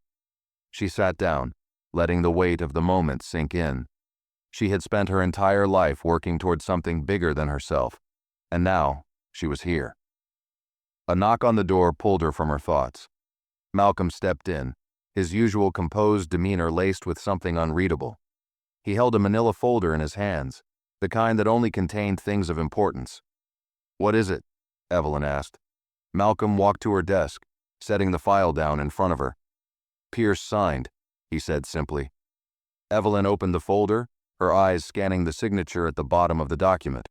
She sat down, letting the weight of the moment sink in. She had spent her entire life working toward something bigger than herself, and now she was here. A knock on the door pulled her from her thoughts. Malcolm stepped in, his usual composed demeanor laced with something unreadable. He held a manila folder in his hands, the kind that only contained things of importance. "What is it?" Evelyn asked. Malcolm walked to her desk, setting the file down in front of her. "Pierce signed," he said simply. Evelyn opened the folder, her eyes scanning the signature at the bottom of the document.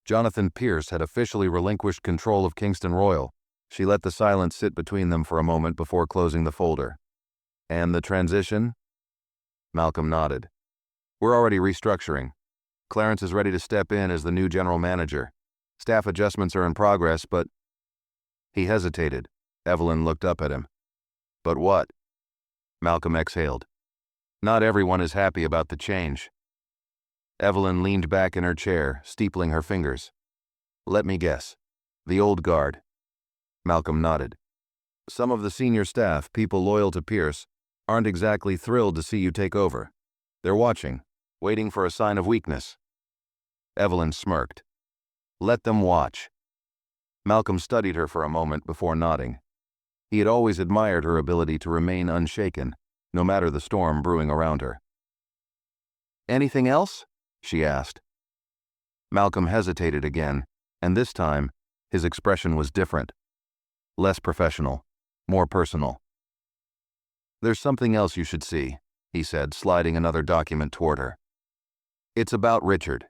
Jonathan Pierce had officially relinquished control of Kingston Royal. She let the silence sit between them for a moment before closing the folder. "And the transition?" Malcolm nodded. "We're already restructuring. Clarence is ready to step in as the new general manager. Staff adjustments are in progress, but—" He hesitated. Evelyn looked up at him. "But what?" Malcolm exhaled. "Not everyone is happy about the change." Evelyn leaned back in her chair, steepling her fingers. "Let me guess. The old guard." Malcolm nodded. "Some of the senior staff, people loyal to Pierce, aren't exactly thrilled to see you take over. They're watching, waiting for a sign of weakness." Evelyn smirked. "Let them watch." Malcolm studied her for a moment before nodding. He had always admired her ability to remain unshaken, no matter the storm brewing around her. "Anything else?" she asked. Malcolm hesitated again, and this time, his expression was different. Less professional, more personal. "There's something else you should see," he said, sliding another document toward her. "It's about Richard."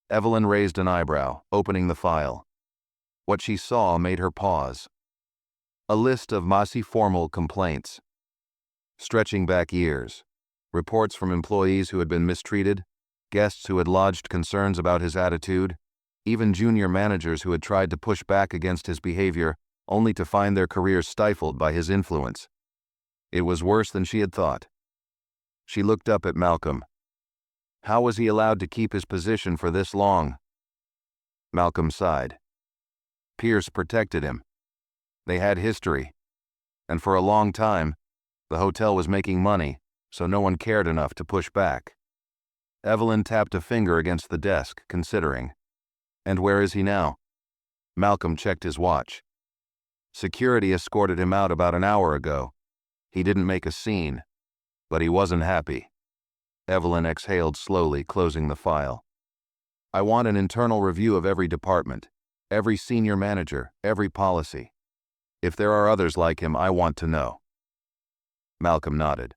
Evelyn raised an eyebrow, opening the file. What she saw made her pause. A list of formal complaints. Stretching back years. Reports from employees who had been mistreated, guests who had lodged concerns about his attitude, even junior managers who had tried to push back against his behavior only to find their careers stifled by his influence. It was worse than she had thought. She looked up at Malcolm. How was he allowed to keep his position for this long? Malcolm sighed. Pierce protected him. They had history. And for a long time, the hotel was making money, so no one cared enough to push back. Evelyn tapped a finger against the desk, considering. And where is he now? Malcolm checked his watch. Security escorted him out about an hour ago, He didn't make a scene, but he wasn't happy. Evelyn exhaled slowly, closing the file. I want an internal review of every department, every senior manager, every policy. If there are others like him, I want to know. Malcolm nodded.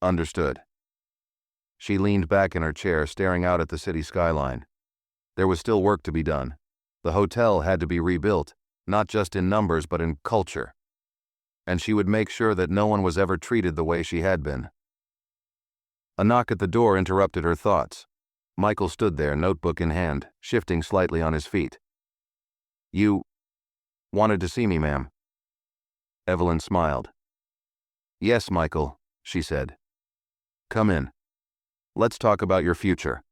Understood. She leaned back in her chair, staring out at the city skyline. There was still work to be done. The hotel had to be rebuilt, not just in numbers but in culture. And she would make sure that no one was ever treated the way she had been. A knock at the door interrupted her thoughts. Michael stood there, notebook in hand, shifting slightly on his feet. You wanted to see me, ma'am? Evelyn smiled. Yes, Michael, she said. Come in. Let's talk about your future.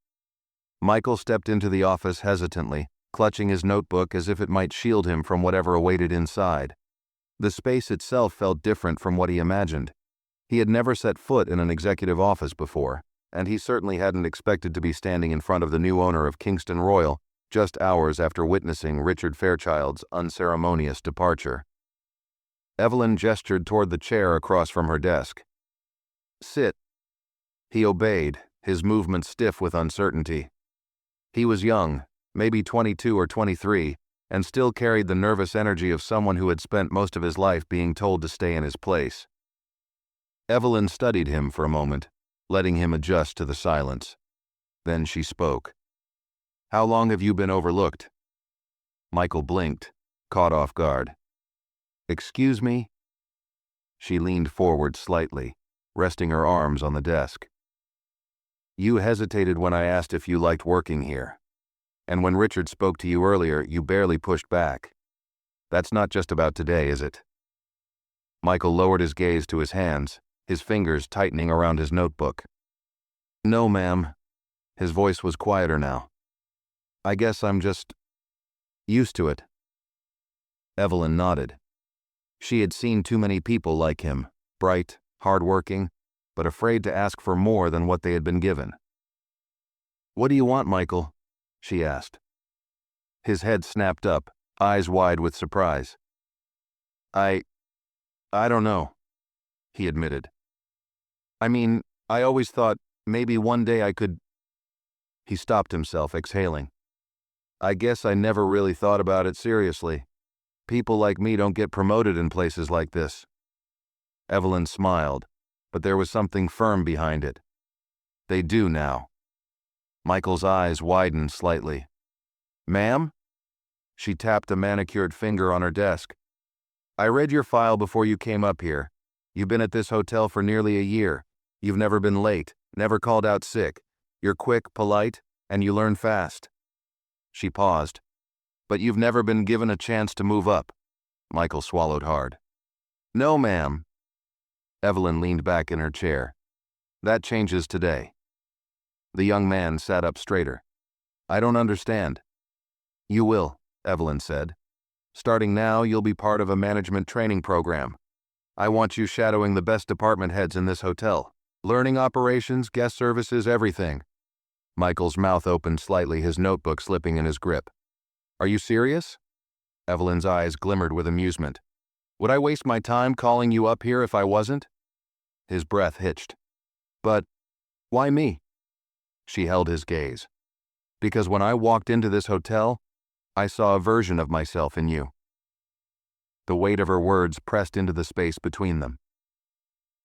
Michael stepped into the office hesitantly, clutching his notebook as if it might shield him from whatever awaited inside. The space itself felt different from what he imagined. He had never set foot in an executive office before, and he certainly hadn't expected to be standing in front of the new owner of Kingston Royal just hours after witnessing Richard Fairchild's unceremonious departure. Evelyn gestured toward the chair across from her desk. Sit. He obeyed, his movements stiff with uncertainty. He was young, maybe 22 or 23, and still carried the nervous energy of someone who had spent most of his life being told to stay in his place. Evelyn studied him for a moment, letting him adjust to the silence. Then she spoke. How long have you been overlooked? Michael blinked, caught off guard. Excuse me? She leaned forward slightly, resting her arms on the desk. You hesitated when I asked if you liked working here. And when Richard spoke to you earlier, you barely pushed back. That's not just about today, is it? Michael lowered his gaze to his hands, his fingers tightening around his notebook. No, ma'am. His voice was quieter now. I guess I'm just used to it. Evelyn nodded. She had seen too many people like him, bright, hardworking, but afraid to ask for more than what they had been given. What do you want, Michael? She asked. His head snapped up, eyes wide with surprise. I don't know, he admitted. I mean, I always thought maybe one day I could... He stopped himself, exhaling. I guess I never really thought about it seriously. People like me don't get promoted in places like this. Evelyn smiled, but there was something firm behind it. They do now. Michael's eyes widened slightly. Ma'am? She tapped a manicured finger on her desk. I read your file before you came up here. You've been at this hotel for nearly a year. You've never been late, never called out sick. You're quick, polite, and you learn fast. She paused. But you've never been given a chance to move up. Michael swallowed hard. No, ma'am. Evelyn leaned back in her chair. That changes today. The young man sat up straighter. I don't understand. You will, Evelyn said. Starting now, you'll be part of a management training program. I want you shadowing the best department heads in this hotel. Learning operations, guest services, everything. Michael's mouth opened slightly, his notebook slipping in his grip. Are you serious? Evelyn's eyes glimmered with amusement. Would I waste my time calling you up here if I wasn't? His breath hitched. But why me? She held his gaze. Because when I walked into this hotel, I saw a version of myself in you. The weight of her words pressed into the space between them.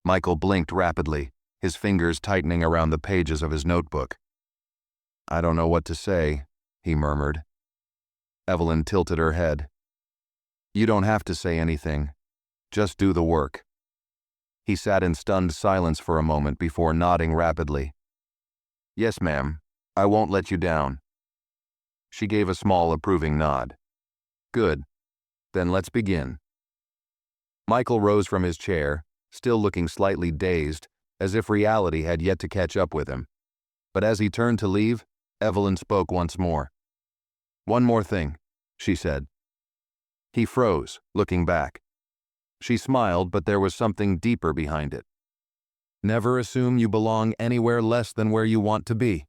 Michael blinked rapidly, his fingers tightening around the pages of his notebook. I don't know what to say, he murmured. Evelyn tilted her head. You don't have to say anything. Just do the work. He sat in stunned silence for a moment before nodding rapidly. Yes, ma'am. I won't let you down. She gave a small approving nod. Good. Then let's begin. Michael rose from his chair, still looking slightly dazed, as if reality had yet to catch up with him. But as he turned to leave, Evelyn spoke once more. One more thing, she said. He froze, looking back. She smiled, but there was something deeper behind it. Never assume you belong anywhere less than where you want to be.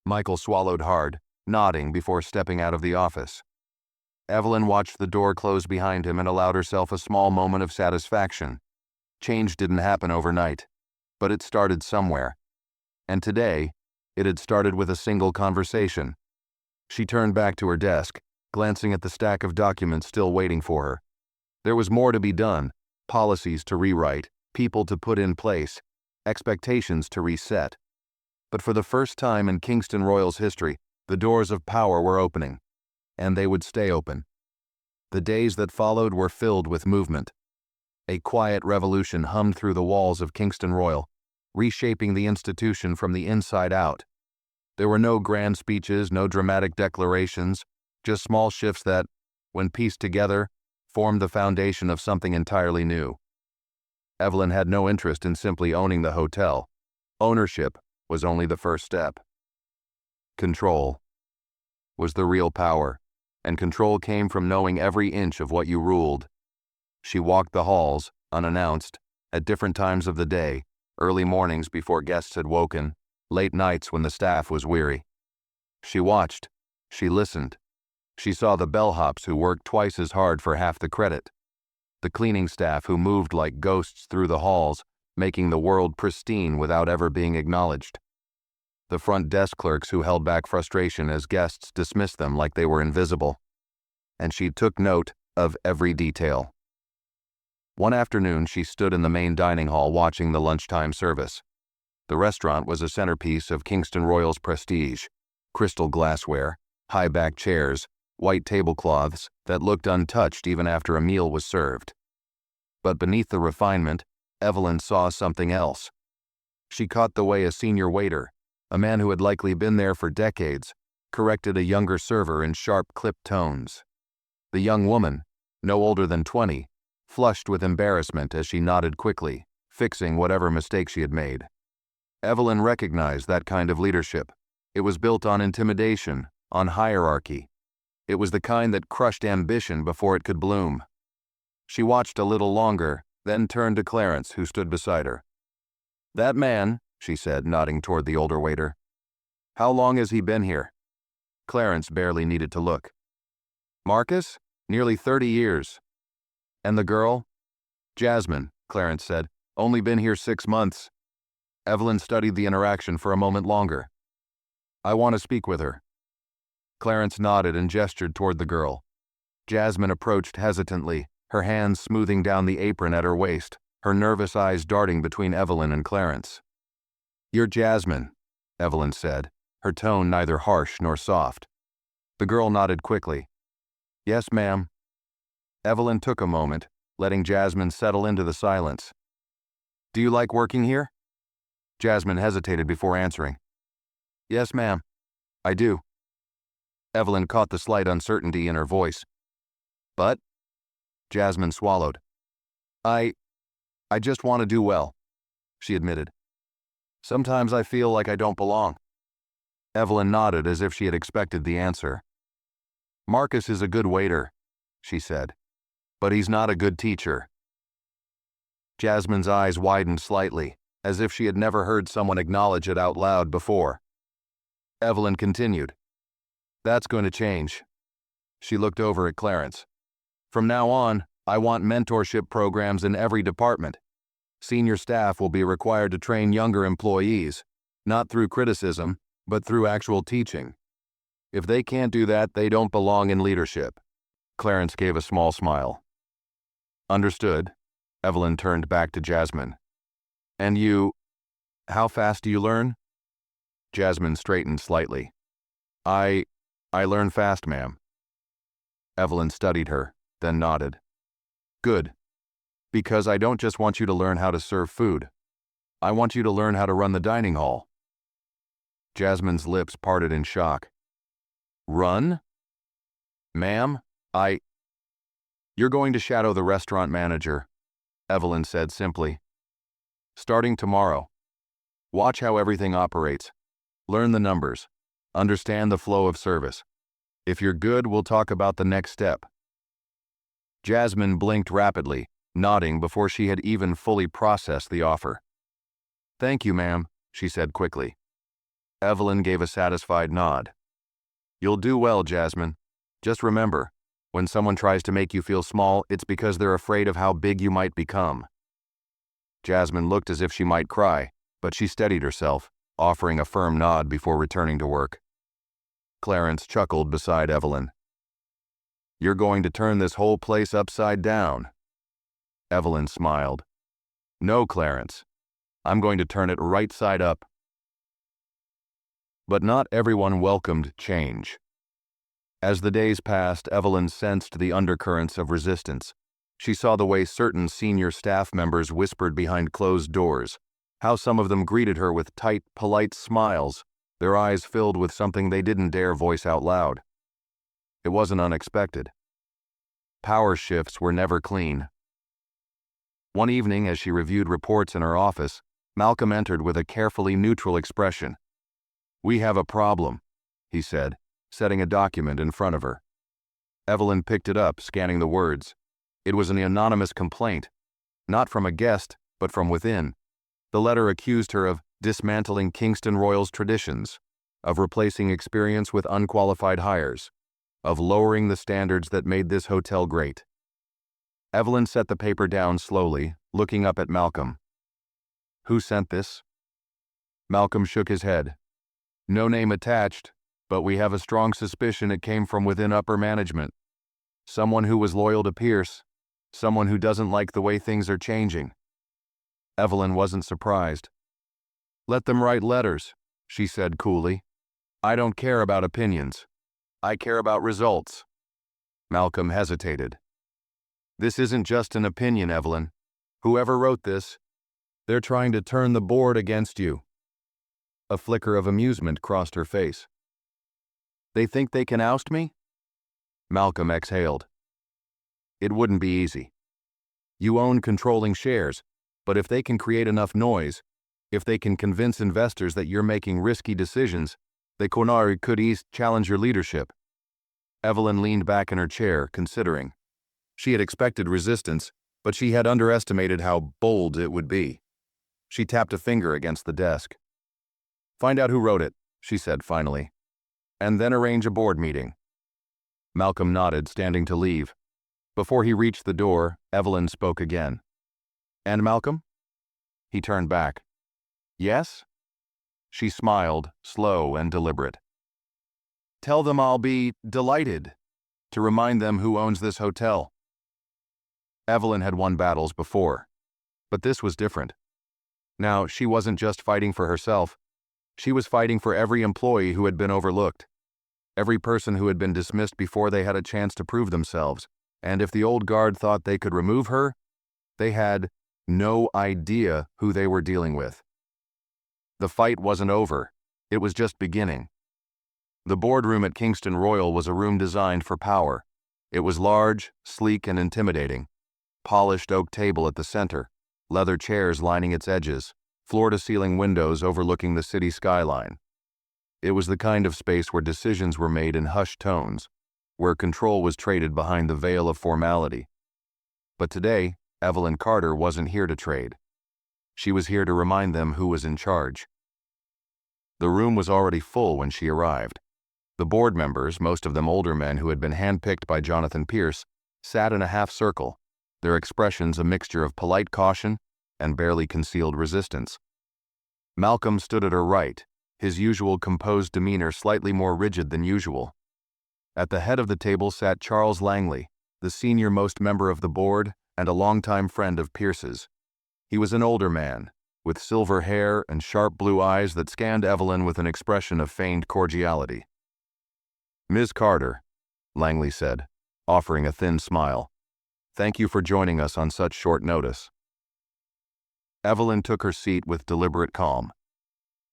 Michael swallowed hard, nodding before stepping out of the office. Evelyn watched the door close behind him and allowed herself a small moment of satisfaction. Change didn't happen overnight, but it started somewhere. And today, it had started with a single conversation. She turned back to her desk, glancing at the stack of documents still waiting for her. There was more to be done, policies to rewrite, people to put in place, expectations to reset. But for the first time in Kingston Royal's history, the doors of power were opening, and they would stay open. The days that followed were filled with movement. A quiet revolution hummed through the walls of Kingston Royal, reshaping the institution from the inside out. There were no grand speeches, no dramatic declarations, just small shifts that, when pieced together, formed the foundation of something entirely new. Evelyn had no interest in simply owning the hotel. Ownership was only the first step. Control was the real power, and control came from knowing every inch of what you ruled. She walked the halls, unannounced, at different times of the day, early mornings before guests had woken, late nights when the staff was weary. She watched, she listened. She saw the bellhops who worked twice as hard for half the credit, the cleaning staff who moved like ghosts through the halls, making the world pristine without ever being acknowledged, the front desk clerks who held back frustration as guests dismissed them like they were invisible. And she took note of every detail. One afternoon, she stood in the main dining hall watching the lunchtime service. The restaurant was a centerpiece of Kingston Royal's prestige: crystal glassware, high-back chairs, white tablecloths that looked untouched even after a meal was served. But beneath the refinement, Evelyn saw something else. She caught the way a senior waiter, a man who had likely been there for decades, corrected a younger server in sharp, clipped tones. The young woman, no older than 20, flushed with embarrassment as she nodded quickly, fixing whatever mistake she had made. Evelyn recognized that kind of leadership. It was built on intimidation, on hierarchy. It was the kind that crushed ambition before it could bloom. She watched a little longer, then turned to Clarence, who stood beside her. "That man," she said, nodding toward the older waiter. "How long has he been here?" Clarence barely needed to look. "Marcus? Nearly 30 years. And the girl?" "Jasmine," Clarence said. "Only been here 6 months." Evelyn studied the interaction for a moment longer. "I want to speak with her." Clarence nodded and gestured toward the girl. Jasmine approached hesitantly, her hands smoothing down the apron at her waist, her nervous eyes darting between Evelyn and Clarence. "You're Jasmine," Evelyn said, her tone neither harsh nor soft. The girl nodded quickly. "Yes, ma'am." Evelyn took a moment, letting Jasmine settle into the silence. "Do you like working here?" Jasmine hesitated before answering. "Yes, ma'am. I do." Evelyn caught the slight uncertainty in her voice. "But?" Jasmine swallowed. I just want to do well," she admitted. "Sometimes I feel like I don't belong." Evelyn nodded as if she had expected the answer. "Marcus is a good waiter," she said, "but he's not a good teacher." Jasmine's eyes widened slightly, as if she had never heard someone acknowledge it out loud before. Evelyn continued. "That's going to change." She looked over at Clarence. "From now on, I want mentorship programs in every department. Senior staff will be required to train younger employees, not through criticism, but through actual teaching. If they can't do that, they don't belong in leadership." Clarence gave a small smile. "Understood." Evelyn turned back to Jasmine. "And how fast do you learn?" Jasmine straightened slightly. I learn fast, ma'am." Evelyn studied her, then nodded. "Good. Because I don't just want you to learn how to serve food. I want you to learn how to run the dining hall." Jasmine's lips parted in shock. "Run?" "Ma'am, You're going to shadow the restaurant manager," Evelyn said simply. "Starting tomorrow. Watch how everything operates. Learn the numbers. Understand the flow of service. If you're good, we'll talk about the next step." Jasmine blinked rapidly, nodding before she had even fully processed the offer. "Thank you, ma'am," she said quickly. Evelyn gave a satisfied nod. "You'll do well, Jasmine. Just remember, when someone tries to make you feel small, it's because they're afraid of how big you might become." Jasmine looked as if she might cry, but she steadied herself, offering a firm nod before returning to work. Clarence chuckled beside Evelyn. "You're going to turn this whole place upside down." Evelyn smiled. "No, Clarence. I'm going to turn it right side up." But not everyone welcomed change. As the days passed, Evelyn sensed the undercurrents of resistance. She saw the way certain senior staff members whispered behind closed doors, how some of them greeted her with tight, polite smiles, their eyes filled with something they didn't dare voice out loud. It wasn't unexpected. Power shifts were never clean. One evening, as she reviewed reports in her office, Malcolm entered with a carefully neutral expression. "We have a problem," he said, setting a document in front of her. Evelyn picked it up, scanning the words. It was an anonymous complaint, not from a guest, but from within. The letter accused her of dismantling Kingston Royal's traditions, of replacing experience with unqualified hires, of lowering the standards that made this hotel great. Evelyn set the paper down slowly, looking up at Malcolm. "Who sent this?" Malcolm shook his head. "No name attached, but we have a strong suspicion it came from within upper management. Someone who was loyal to Pierce, someone who doesn't like the way things are changing." Evelyn wasn't surprised. "Let them write letters," she said coolly. "I don't care about opinions. I care about results." Malcolm hesitated. "This isn't just an opinion, Evelyn. Whoever wrote this, they're trying to turn the board against you." A flicker of amusement crossed her face. "They think they can oust me?" Malcolm exhaled. "It wouldn't be easy. You own controlling shares, but if they can create enough noise, if they can convince investors that you're making risky decisions, they could challenge your leadership." Evelyn leaned back in her chair, considering. She had expected resistance, but she had underestimated how bold it would be. She tapped a finger against the desk. "Find out who wrote it," she said finally, "and then arrange a board meeting." Malcolm nodded, standing to leave. Before he reached the door, Evelyn spoke again. "And Malcolm?" He turned back. "Yes?" She smiled, slow and deliberate. "Tell them I'll be delighted to remind them who owns this hotel." Evelyn had won battles before, but this was different. Now, she wasn't just fighting for herself. She was fighting for every employee who had been overlooked, every person who had been dismissed before they had a chance to prove themselves, and if the old guard thought they could remove her, they had no idea who they were dealing with. The fight wasn't over. It was just beginning. The boardroom at Kingston Royal was a room designed for power. It was large, sleek, and intimidating. Polished oak table at the center, leather chairs lining its edges, floor-to-ceiling windows overlooking the city skyline. It was the kind of space where decisions were made in hushed tones, where control was traded behind the veil of formality. But today, Evelyn Carter wasn't here to trade. She was here to remind them who was in charge. The room was already full when she arrived. The board members, most of them older men who had been handpicked by Jonathan Pierce, sat in a half-circle, their expressions a mixture of polite caution and barely concealed resistance. Malcolm stood at her right, his usual composed demeanor slightly more rigid than usual. At the head of the table sat Charles Langley, the senior-most member of the board and a longtime friend of Pierce's. He was an older man, with silver hair and sharp blue eyes that scanned Evelyn with an expression of feigned cordiality. "Ms. Carter," Langley said, offering a thin smile, "thank you for joining us on such short notice." Evelyn took her seat with deliberate calm.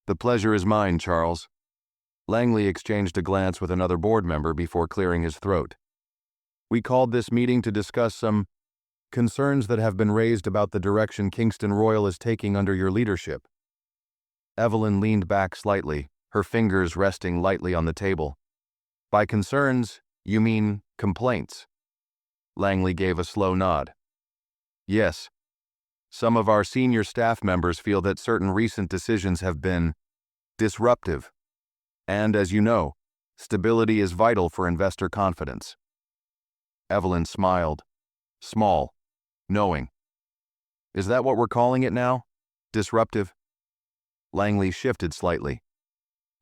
"The pleasure is mine, Charles." Langley exchanged a glance with another board member before clearing his throat. "We called this meeting to discuss some concerns that have been raised about the direction Kingston Royal is taking under your leadership." Evelyn leaned back slightly, her fingers resting lightly on the table. "By concerns, you mean complaints?" Langley gave a slow nod. "Yes. Some of our senior staff members feel that certain recent decisions have been disruptive. And, as you know, stability is vital for investor confidence." Evelyn smiled, small, knowing. Is that what we're calling it now? Disruptive? Langley shifted slightly.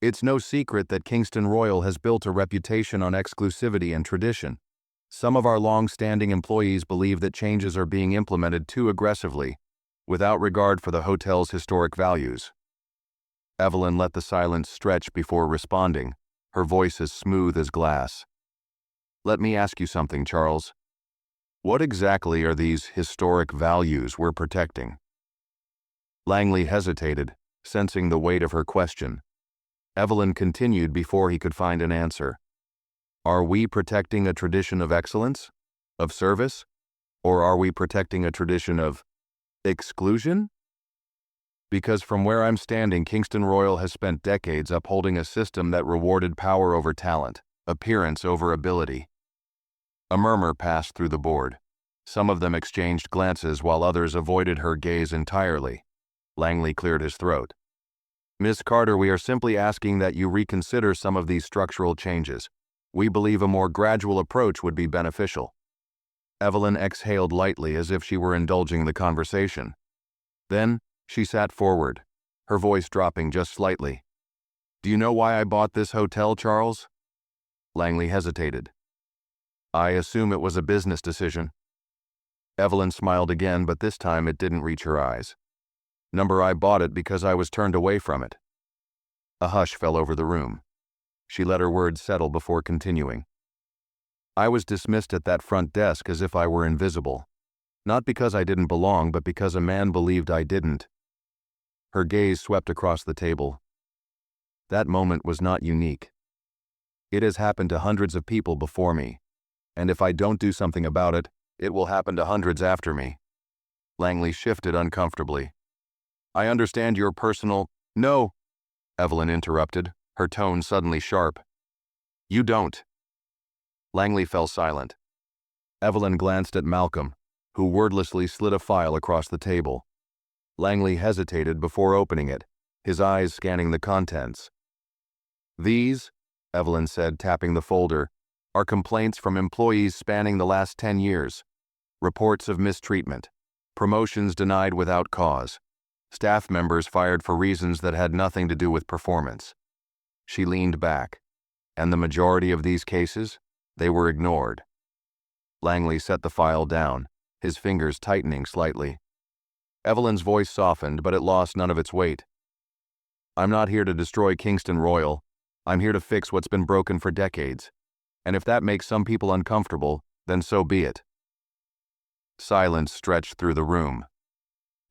It's no secret that Kingston Royal has built a reputation on exclusivity and tradition. Some of our long-standing employees believe that changes are being implemented too aggressively, without regard for the hotel's historic values. Evelyn let the silence stretch before responding, her voice as smooth as glass. Let me ask you something, Charles. What exactly are these historic values we're protecting? Langley hesitated, sensing the weight of her question. Evelyn continued before he could find an answer. Are we protecting a tradition of excellence? Of service? Or are we protecting a tradition of exclusion? Because from where I'm standing, Kingston Royal has spent decades upholding a system that rewarded power over talent, appearance over ability. A murmur passed through the board. Some of them exchanged glances while others avoided her gaze entirely. Langley cleared his throat. Miss Carter, we are simply asking that you reconsider some of these structural changes. We believe a more gradual approach would be beneficial. Evelyn exhaled lightly as if she were indulging the conversation. Then, she sat forward, her voice dropping just slightly. Do you know why I bought this hotel, Charles? Langley hesitated. I assume it was a business decision. Evelyn smiled again, but this time it didn't reach her eyes. I bought it because I was turned away from it. A hush fell over the room. She let her words settle before continuing. I was dismissed at that front desk as if I were invisible. Not because I didn't belong, but because a man believed I didn't. Her gaze swept across the table. That moment was not unique. It has happened to hundreds of people before me, and if I don't do something about it, it will happen to hundreds after me. Langley shifted uncomfortably. I understand your personal— No, Evelyn interrupted, her tone suddenly sharp. You don't. Langley fell silent. Evelyn glanced at Malcolm, who wordlessly slid a file across the table. Langley hesitated before opening it, his eyes scanning the contents. These, Evelyn said, tapping the folder, are complaints from employees spanning the last 10 years. Reports of mistreatment, promotions denied without cause, staff members fired for reasons that had nothing to do with performance. She leaned back, and the majority of these cases, they were ignored. Langley set the file down, his fingers tightening slightly. Evelyn's voice softened, but it lost none of its weight. I'm not here to destroy Kingston Royal. I'm here to fix what's been broken for decades. And if that makes some people uncomfortable, then so be it. Silence stretched through the room.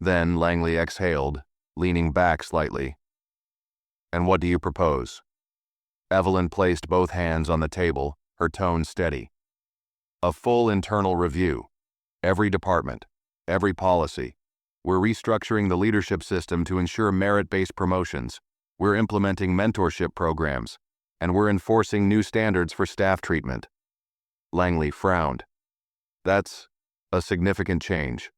Then Langley exhaled, leaning back slightly. And what do you propose? Evelyn placed both hands on the table, her tone steady. A full internal review. Every department, every policy. We're restructuring the leadership system to ensure merit-based promotions. We're implementing mentorship programs, and we're enforcing new standards for staff treatment. Langley frowned. That's a significant change.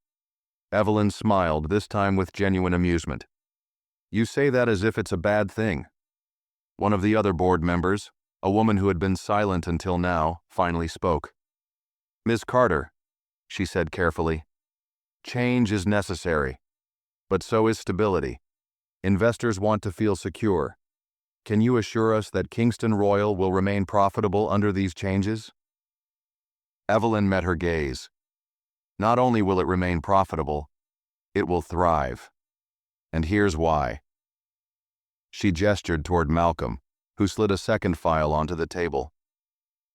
Evelyn smiled, this time with genuine amusement. You say that as if it's a bad thing. One of the other board members, a woman who had been silent until now, finally spoke. Ms. Carter, she said carefully, change is necessary, but so is stability. Investors want to feel secure. Can you assure us that Kingston Royal will remain profitable under these changes? Evelyn met her gaze. Not only will it remain profitable, it will thrive. And here's why. She gestured toward Malcolm, who slid a second file onto the table.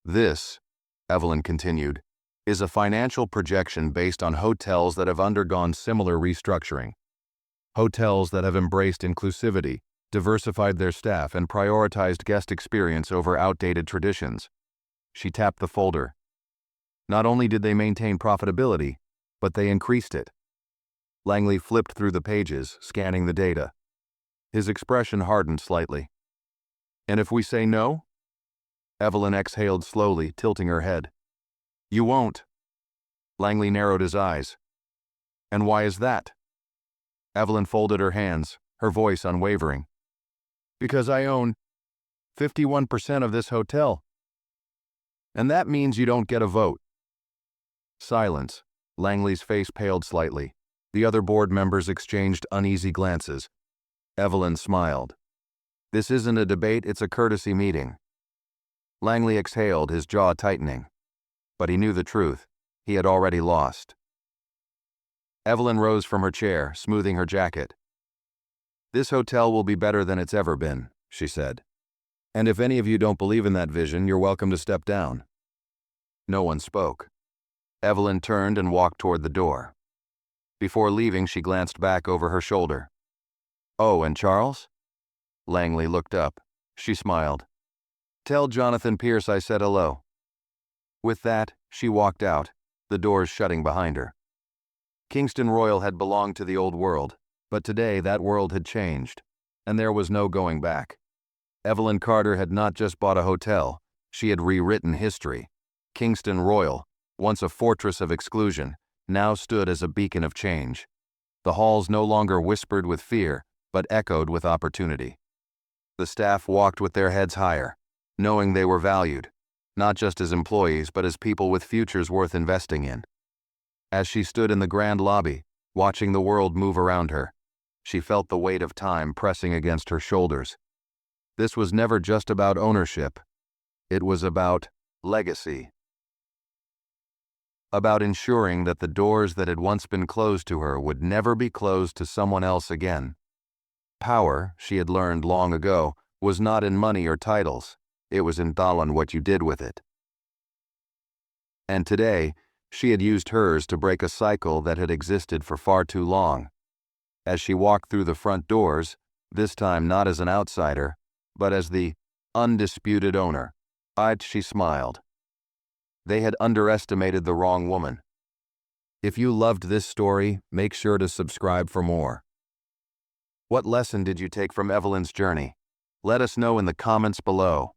This, Evelyn continued, is a financial projection based on hotels that have undergone similar restructuring. Hotels that have embraced inclusivity, diversified their staff, and prioritized guest experience over outdated traditions. She tapped the folder. Not only did they maintain profitability, but they increased it. Langley flipped through the pages, scanning the data. His expression hardened slightly. And if we say no? Evelyn exhaled slowly, tilting her head. You won't. Langley narrowed his eyes. And why is that? Evelyn folded her hands, her voice unwavering. Because I own 51% of this hotel. And that means you don't get a vote. Silence. Langley's face paled slightly. The other board members exchanged uneasy glances. Evelyn smiled. This isn't a debate, it's a courtesy meeting. Langley exhaled, his jaw tightening. But he knew the truth. He had already lost. Evelyn rose from her chair, smoothing her jacket. This hotel will be better than it's ever been, she said. And if any of you don't believe in that vision, you're welcome to step down. No one spoke. Evelyn turned and walked toward the door. Before leaving, she glanced back over her shoulder. Oh, and Charles? Langley looked up. She smiled. Tell Jonathan Pierce I said hello. With that, she walked out, the doors shutting behind her. Kingston Royal had belonged to the old world, but today that world had changed, and there was no going back. Evelyn Carter had not just bought a hotel, she had rewritten history. Kingston Royal, once a fortress of exclusion, now stood as a beacon of change. The halls no longer whispered with fear, but echoed with opportunity. The staff walked with their heads higher, knowing they were valued, not just as employees but as people with futures worth investing in. As she stood in the grand lobby, watching the world move around her, she felt the weight of time pressing against her shoulders. This was never just about ownership. It was about legacy. About ensuring that the doors that had once been closed to her would never be closed to someone else again. Power, she had learned long ago, was not in money or titles. It was in what you did with it. And today, she had used hers to break a cycle that had existed for far too long. As she walked through the front doors, this time not as an outsider, but as the undisputed owner, she smiled. They had underestimated the wrong woman. If you loved this story, make sure to subscribe for more. What lesson did you take from Evelyn's journey? Let us know in the comments below.